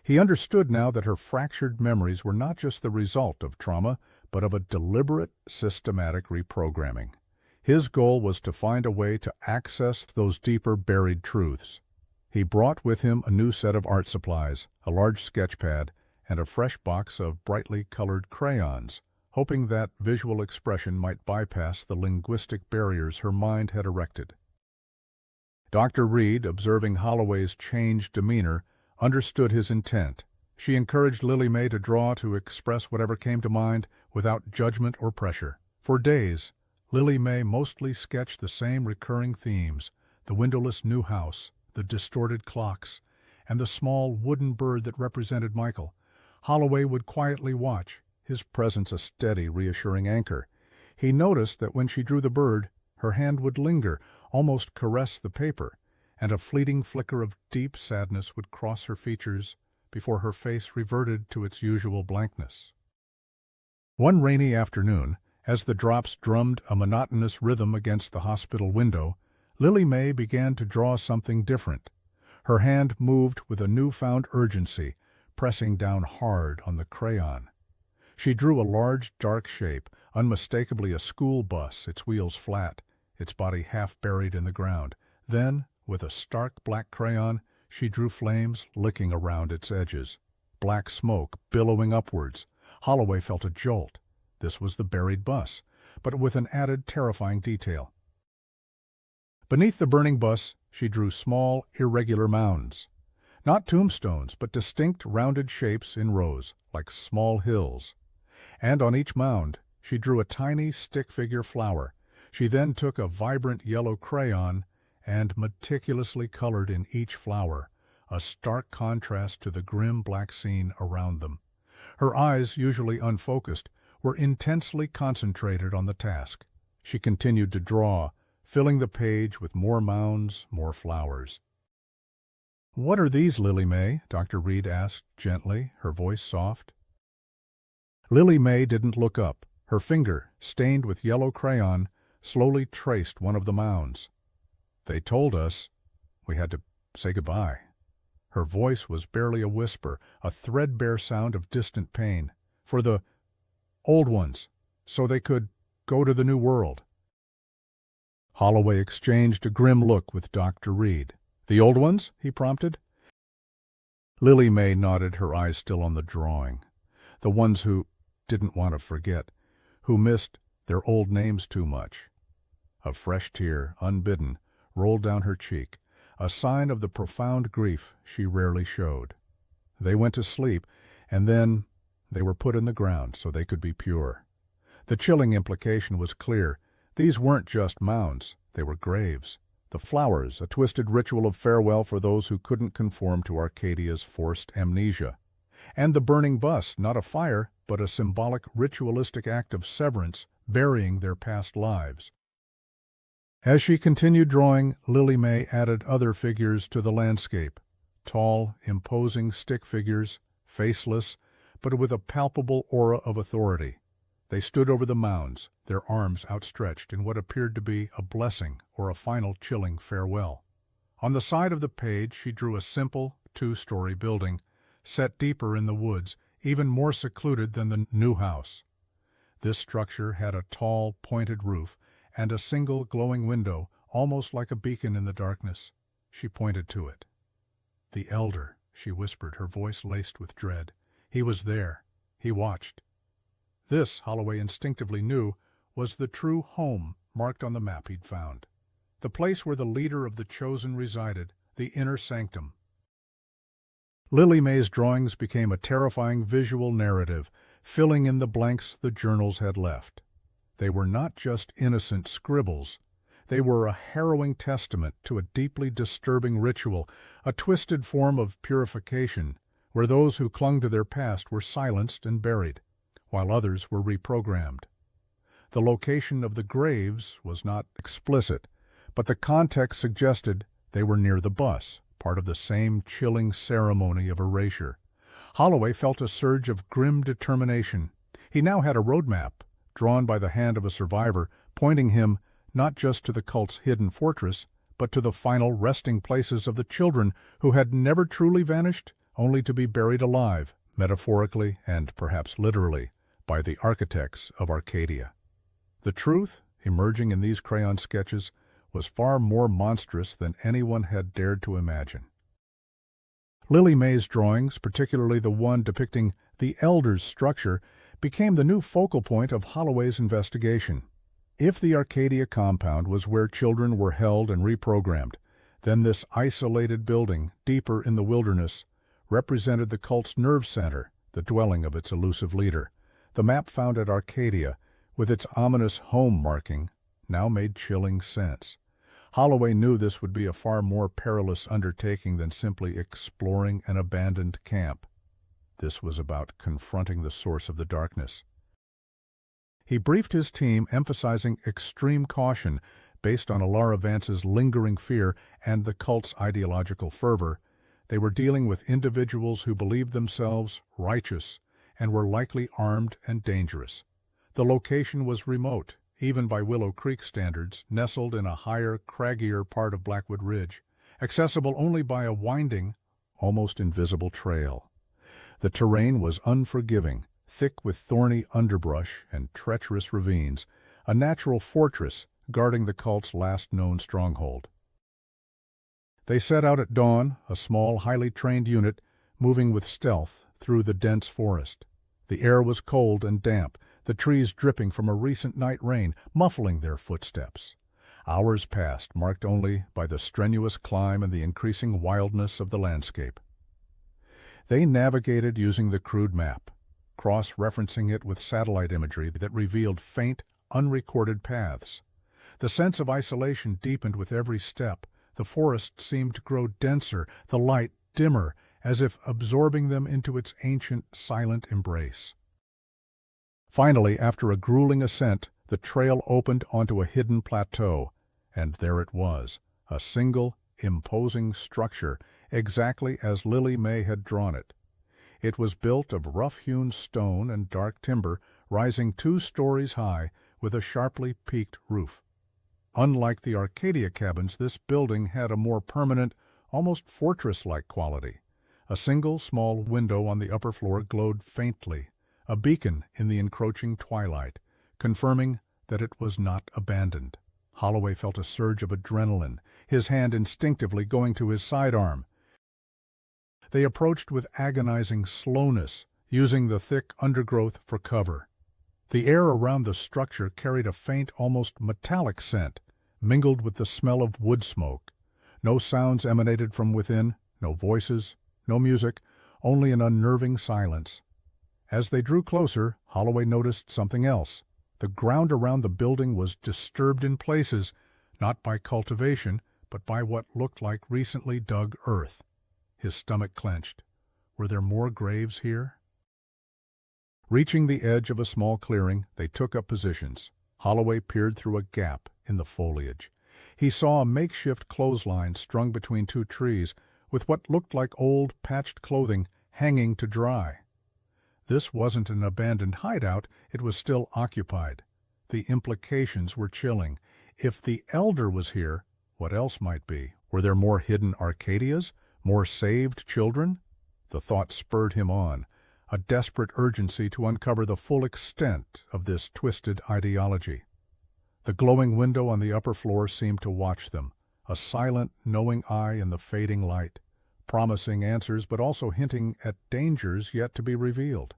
He understood now that her fractured memories were not just the result of trauma, but of a deliberate, systematic reprogramming. His goal was to find a way to access those deeper buried truths. He brought with him a new set of art supplies, a large sketch pad, and a fresh box of brightly colored crayons, hoping that visual expression might bypass the linguistic barriers her mind had erected. Dr. Reed, observing Holloway's changed demeanor, understood his intent. She encouraged Lily May to draw, to express whatever came to mind without judgment or pressure. For days, Lily May mostly sketched the same recurring themes: the windowless new house, the distorted clocks, and the small wooden bird that represented Michael. Holloway would quietly watch, his presence a steady, reassuring anchor. He noticed that when she drew the bird, her hand would linger, almost caress the paper, and a fleeting flicker of deep sadness would cross her features before her face reverted to its usual blankness. One rainy afternoon, as the drops drummed a monotonous rhythm against the hospital window, Lily May began to draw something different. Her hand moved with a newfound urgency, pressing down hard on the crayon. She drew a large, dark shape, unmistakably a school bus, its wheels flat, its body half buried in the ground. Then, with a stark black crayon, she drew flames licking around its edges, black smoke billowing upwards, Holloway felt a jolt. This was the buried bus, but with an added terrifying detail. Beneath the burning bus, she drew small, irregular mounds. Not tombstones, but distinct rounded shapes in rows, like small hills. And on each mound, she drew a tiny stick-figure flower. She then took a vibrant yellow crayon and meticulously colored in each flower, a stark contrast to the grim black scene around them. Her eyes, usually unfocused, were intensely concentrated on the task. She continued to draw, filling the page with more mounds, more flowers. "What are these, Lily May?" Dr. Reed asked gently, her voice soft. Lily May didn't look up. Her finger, stained with yellow crayon, slowly traced one of the mounds. "They told us we had to say goodbye." Her voice was barely a whisper, a threadbare sound of distant pain. "For the old ones, so they could go to the new world." Holloway exchanged a grim look with Dr. Reed. "The old ones?" he prompted. Lily May nodded, her eyes still on the drawing. "The ones who didn't want to forget, who missed their old names too much." A fresh tear, unbidden, rolled down her cheek, a sign of the profound grief she rarely showed. "They went to sleep, and then they were put in the ground so they could be pure." The chilling implication was clear. These weren't just mounds, they were graves. The flowers, a twisted ritual of farewell for those who couldn't conform to Arcadia's forced amnesia. And the burning bus, not a fire, but a symbolic, ritualistic act of severance, burying their past lives. As she continued drawing, Lily May added other figures to the landscape. Tall, imposing stick figures, faceless, but with a palpable aura of authority. They stood over the mounds, their arms outstretched in what appeared to be a blessing or a final chilling farewell. On the side of the page she drew a simple, two-story building, set deeper in the woods, even more secluded than the new house. This structure had a tall, pointed roof and a single glowing window, almost like a beacon in the darkness. She pointed to it. "The elder," she whispered, her voice laced with dread. "He was there. He watched." This, Holloway instinctively knew, was the true home marked on the map he'd found. The place where the leader of the chosen resided, the inner sanctum. Lily May's drawings became a terrifying visual narrative, filling in the blanks the journals had left. They were not just innocent scribbles. They were a harrowing testament to a deeply disturbing ritual, a twisted form of purification, where those who clung to their past were silenced and buried, while others were reprogrammed. The location of the graves was not explicit, but the context suggested they were near the bus, part of the same chilling ceremony of erasure. Holloway felt a surge of grim determination. He now had a roadmap, drawn by the hand of a survivor, pointing him not just to the cult's hidden fortress, but to the final resting places of the children who had never truly vanished, only to be buried alive, metaphorically and perhaps literally, by the architects of Arcadia. The truth, emerging in these crayon sketches, was far more monstrous than anyone had dared to imagine. Lily May's drawings, particularly the one depicting the Elder's structure, became the new focal point of Holloway's investigation. If the Arcadia compound was where children were held and reprogrammed, then this isolated building, deeper in the wilderness, represented the cult's nerve center, the dwelling of its elusive leader. The map found at Arcadia, with its ominous home marking, now made chilling sense. Holloway knew this would be a far more perilous undertaking than simply exploring an abandoned camp. This was about confronting the source of the darkness. He briefed his team, emphasizing extreme caution based on Alara Vance's lingering fear and the cult's ideological fervor. They were dealing with individuals who believed themselves righteous and were likely armed and dangerous. The location was remote, even by Willow Creek standards, nestled in a higher, craggier part of Blackwood Ridge, accessible only by a winding, almost invisible trail. The terrain was unforgiving, thick with thorny underbrush and treacherous ravines, a natural fortress guarding the cult's last known stronghold. They set out at dawn, a small, highly trained unit, moving with stealth through the dense forest. The air was cold and damp, the trees dripping from a recent night rain, muffling their footsteps. Hours passed, marked only by the strenuous climb and the increasing wildness of the landscape. They navigated using the crude map, cross-referencing it with satellite imagery that revealed faint, unrecorded paths. The sense of isolation deepened with every step. The forest seemed to grow denser, the light dimmer, as if absorbing them into its ancient, silent embrace. Finally, after a grueling ascent, the trail opened onto a hidden plateau, and there it was, a single, imposing structure, exactly as Lily May had drawn it. It was built of rough-hewn stone and dark timber, rising 2 stories high, with a sharply peaked roof. Unlike the Arcadia cabins, this building had a more permanent, almost fortress-like quality. A single small window on the upper floor glowed faintly, a beacon in the encroaching twilight, confirming that it was not abandoned. Holloway felt a surge of adrenaline, his hand instinctively going to his sidearm. They approached with agonizing slowness, using the thick undergrowth for cover. The air around the structure carried a faint, almost metallic scent, mingled with the smell of wood smoke. No sounds emanated from within, no voices, no music, only an unnerving silence. As they drew closer, Holloway noticed something else. The ground around the building was disturbed in places, not by cultivation, but by what looked like recently dug earth. His stomach clenched. Were there more graves here? Reaching the edge of a small clearing, they took up positions. Holloway peered through a gap in the foliage. He saw a makeshift clothesline strung between 2 trees, with what looked like old, patched clothing hanging to dry. This wasn't an abandoned hideout, it was still occupied. The implications were chilling. If the elder was here, what else might be? Were there more hidden Arcadias? More saved children? The thought spurred him on, a desperate urgency to uncover the full extent of this twisted ideology. The glowing window on the upper floor seemed to watch them, a silent, knowing eye in the fading light, promising answers but also hinting at dangers yet to be revealed.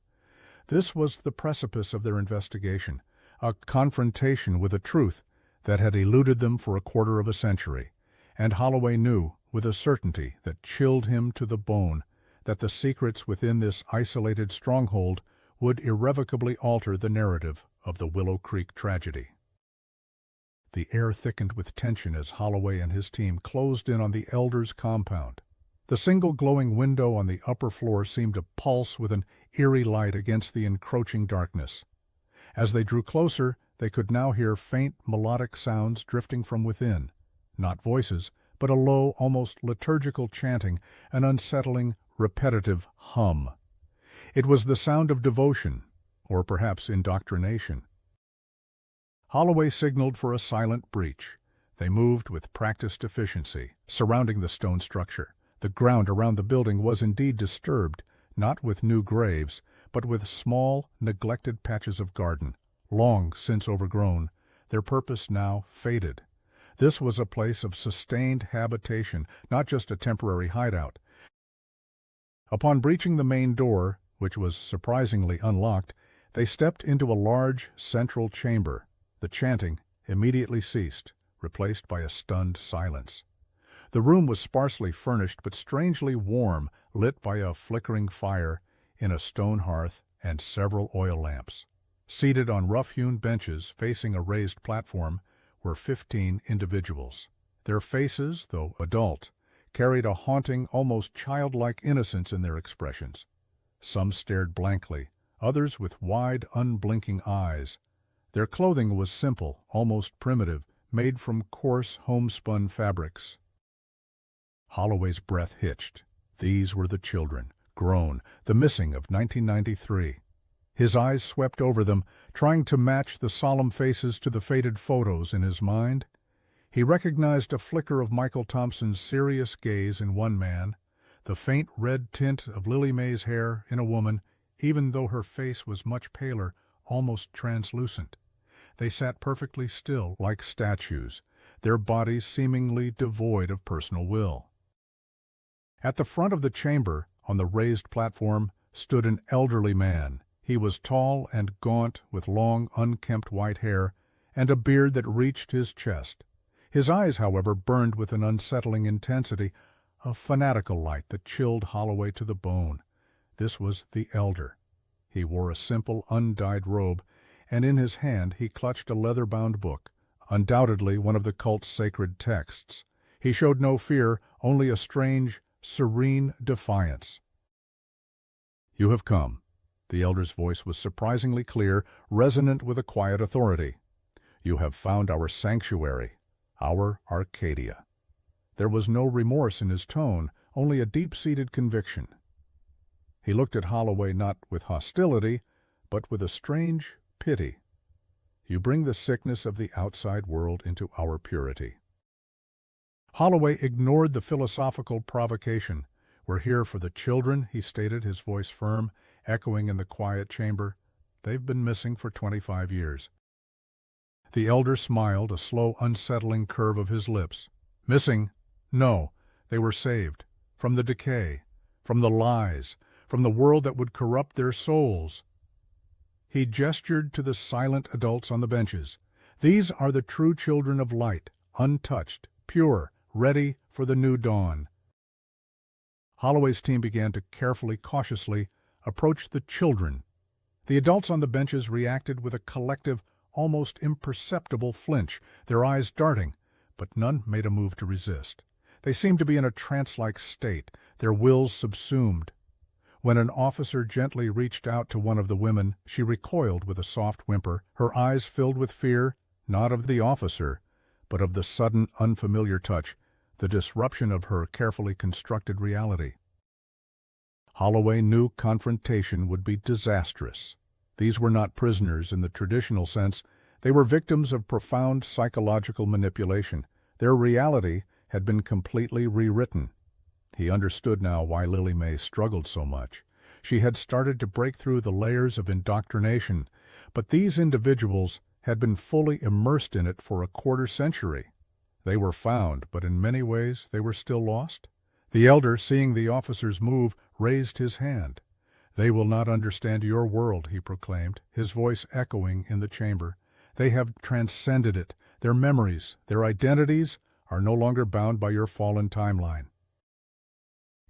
This was the precipice of their investigation, a confrontation with a truth that had eluded them for a quarter of a century, and Holloway knew, with a certainty that chilled him to the bone, that the secrets within this isolated stronghold would irrevocably alter the narrative of the Willow Creek tragedy. The air thickened with tension as Holloway and his team closed in on the elder's compound. The single glowing window on the upper floor seemed to pulse with an eerie light against the encroaching darkness. As they drew closer, they could now hear faint melodic sounds drifting from within, not voices, but a low, almost liturgical chanting, an unsettling, repetitive hum. It was the sound of devotion, or perhaps indoctrination. Holloway signaled for a silent breach. They moved with practiced efficiency, surrounding the stone structure. The ground around the building was indeed disturbed, not with new graves, but with small, neglected patches of garden, long since overgrown, their purpose now faded. This was a place of sustained habitation, not just a temporary hideout. Upon breaching the main door, which was surprisingly unlocked, they stepped into a large, central chamber. The chanting immediately ceased, replaced by a stunned silence. The room was sparsely furnished but strangely warm, lit by a flickering fire in a stone hearth and several oil lamps. Seated on rough-hewn benches facing a raised platform were 15 individuals. Their faces, though adult, carried a haunting, almost childlike innocence in their expressions. Some stared blankly, others with wide, unblinking eyes. Their clothing was simple, almost primitive, made from coarse, homespun fabrics. Holloway's breath hitched. These were the children, grown, the missing of 1993. His eyes swept over them, trying to match the solemn faces to the faded photos in his mind. He recognized a flicker of Michael Thompson's serious gaze in one man, the faint red tint of Lily May's hair in a woman, even though her face was much paler, almost translucent. They sat perfectly still, like statues, their bodies seemingly devoid of personal will. At the front of the chamber, on the raised platform, stood an elderly man, He was tall and gaunt, with long, unkempt white hair and a beard that reached his chest. His eyes, however, burned with an unsettling intensity, a fanatical light that chilled Holloway to the bone. This was the elder. He wore a simple, undyed robe, and in his hand he clutched a leather-bound book, undoubtedly one of the cult's sacred texts. He showed no fear, only a strange, serene defiance. "You have come." The elder's voice was surprisingly clear, resonant with a quiet authority. "You have found our sanctuary, our Arcadia." There was no remorse in his tone, only a deep-seated conviction. He looked at Holloway not with hostility, but with a strange pity. "You bring the sickness of the outside world into our purity." Holloway ignored the philosophical provocation. "We're here for the children," he stated, his voice firm, echoing in the quiet chamber. "They've been missing for 25 years. The elder smiled, a slow, unsettling curve of his lips. "Missing? No, they were saved. From the decay, from the lies, from the world that would corrupt their souls." He gestured to the silent adults on the benches. "These are the true children of light, untouched, pure, ready for the new dawn." Holloway's team began to carefully, cautiously approach the children. The adults on the benches reacted with a collective, almost imperceptible flinch, their eyes darting, but none made a move to resist. They seemed to be in a trance-like state, their wills subsumed. When an officer gently reached out to one of the women, she recoiled with a soft whimper, her eyes filled with fear, not of the officer, but of the sudden, unfamiliar touch, the disruption of her carefully constructed reality. Holloway knew confrontation would be disastrous. These were not prisoners in the traditional sense. They were victims of profound psychological manipulation. Their reality had been completely rewritten. He understood now why Lily May struggled so much. She had started to break through the layers of indoctrination, but these individuals had been fully immersed in it for a quarter-century. They were found, but in many ways they were still lost. The elder, seeing the officers move, raised his hand. "They will not understand your world," he proclaimed, his voice echoing in the chamber. "They have transcended it. Their memories, their identities, are no longer bound by your fallen timeline."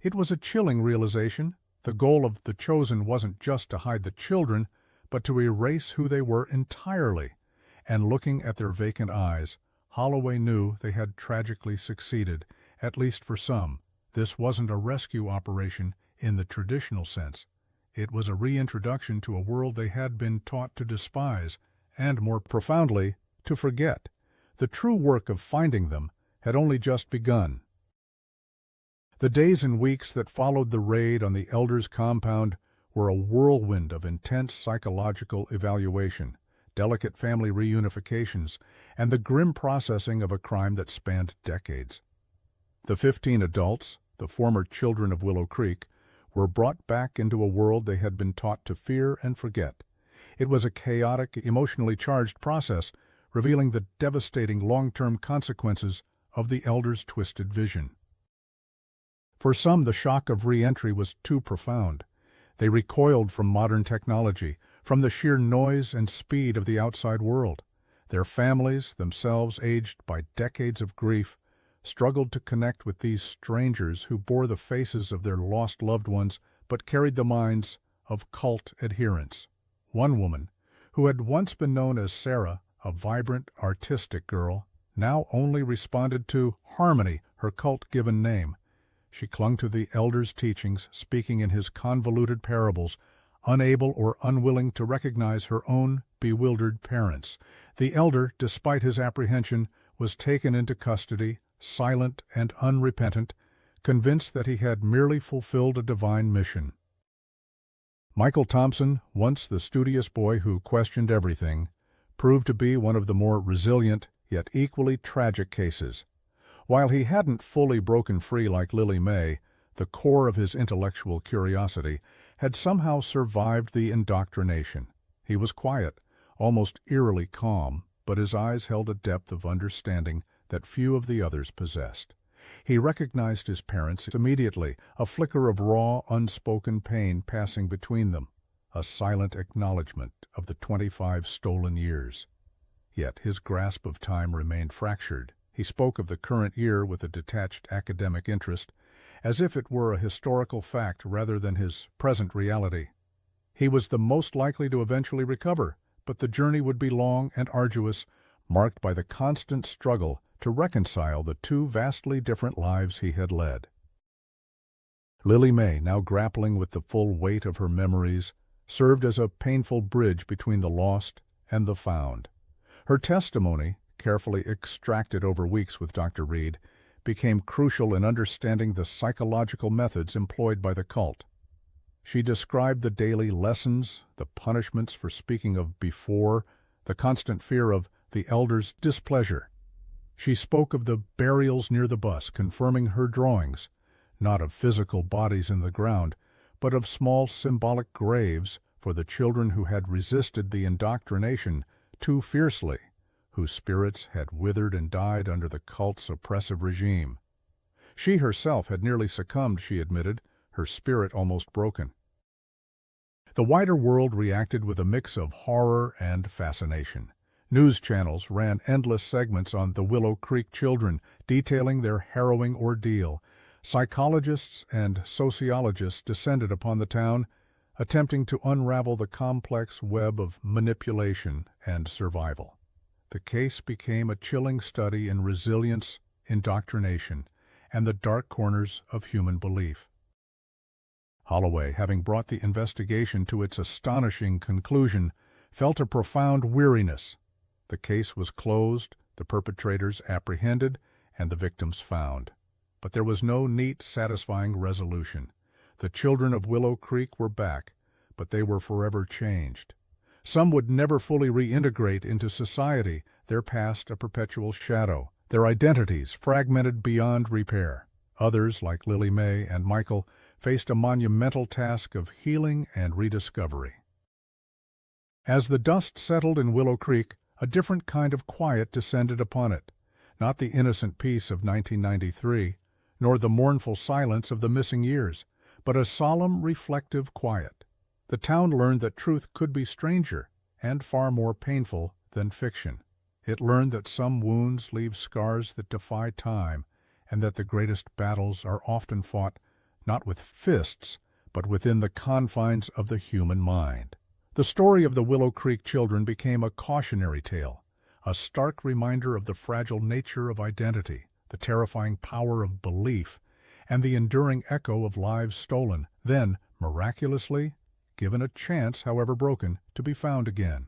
It was a chilling realization. The goal of the Chosen wasn't just to hide the children, but to erase who they were entirely. And looking at their vacant eyes, Holloway knew they had tragically succeeded, at least for some. This wasn't a rescue operation in the traditional sense. It was a reintroduction to a world they had been taught to despise, and more profoundly, to forget. The true work of finding them had only just begun. The days and weeks that followed the raid on the elder's compound were a whirlwind of intense psychological evaluation, delicate family reunifications, and the grim processing of a crime that spanned decades. The 15 adults, the former children of Willow Creek, were brought back into a world they had been taught to fear and forget. It was a chaotic, emotionally charged process, revealing the devastating long-term consequences of the elder's twisted vision. For some, the shock of re-entry was too profound. They recoiled from modern technology, from the sheer noise and speed of the outside world. Their families, themselves aged by decades of grief, struggled to connect with these strangers who bore the faces of their lost loved ones but carried the minds of cult adherents. One woman, who had once been known as Sarah, a vibrant, artistic girl, now only responded to Harmony, her cult-given name. She clung to the elder's teachings, speaking in his convoluted parables, unable or unwilling to recognize her own bewildered parents. The elder, despite his apprehension, was taken into custody, silent and unrepentant, convinced that he had merely fulfilled a divine mission. Michael Thompson, once the studious boy who questioned everything, proved to be one of the more resilient, yet equally tragic cases. While he hadn't fully broken free like Lily May, the core of his intellectual curiosity had somehow survived the indoctrination. He was quiet, almost eerily calm, but his eyes held a depth of understanding that few of the others possessed. He recognized his parents immediately, a flicker of raw, unspoken pain passing between them. a silent acknowledgment of the 25 stolen years. Yet his grasp of time remained fractured. He spoke of the current year with a detached academic interest, as if it were a historical fact rather than his present reality. He was the most likely to eventually recover, but the journey would be long and arduous, marked by the constant struggle to reconcile the two vastly different lives he had led. Lily May, now grappling with the full weight of her memories, served as a painful bridge between the lost and the found. Her testimony, carefully extracted over weeks with Dr. Reed, became crucial in understanding the psychological methods employed by the cult. She described the daily lessons, the punishments for speaking of before, the constant fear of the elders' displeasure. She spoke of the burials near the bus, confirming her drawings, not of physical bodies in the ground, but of small symbolic graves for the children who had resisted the indoctrination too fiercely, whose spirits had withered and died under the cult's oppressive regime. She herself had nearly succumbed, she admitted, her spirit almost broken. The wider world reacted with a mix of horror and fascination. News channels ran endless segments on the Willow Creek children, detailing their harrowing ordeal. Psychologists and sociologists descended upon the town, attempting to unravel the complex web of manipulation and survival. The case became a chilling study in resilience, indoctrination, and the dark corners of human belief. Holloway, having brought the investigation to its astonishing conclusion, felt a profound weariness. The case was closed, the perpetrators apprehended, and the victims found. But there was no neat, satisfying resolution. The children of Willow Creek were back, but they were forever changed. Some would never fully reintegrate into society, their past a perpetual shadow, their identities fragmented beyond repair. Others, like Lily May and Michael, faced a monumental task of healing and rediscovery. As the dust settled in Willow Creek, a different kind of quiet descended upon it, not the innocent peace of 1993, nor the mournful silence of the missing years, but a solemn, reflective quiet. The town learned that truth could be stranger and far more painful than fiction. It learned that some wounds leave scars that defy time, and that the greatest battles are often fought not with fists, but within the confines of the human mind. The story of the Willow Creek children became a cautionary tale, a stark reminder of the fragile nature of identity, the terrifying power of belief, and the enduring echo of lives stolen, then, miraculously, given a chance, however broken, to be found again.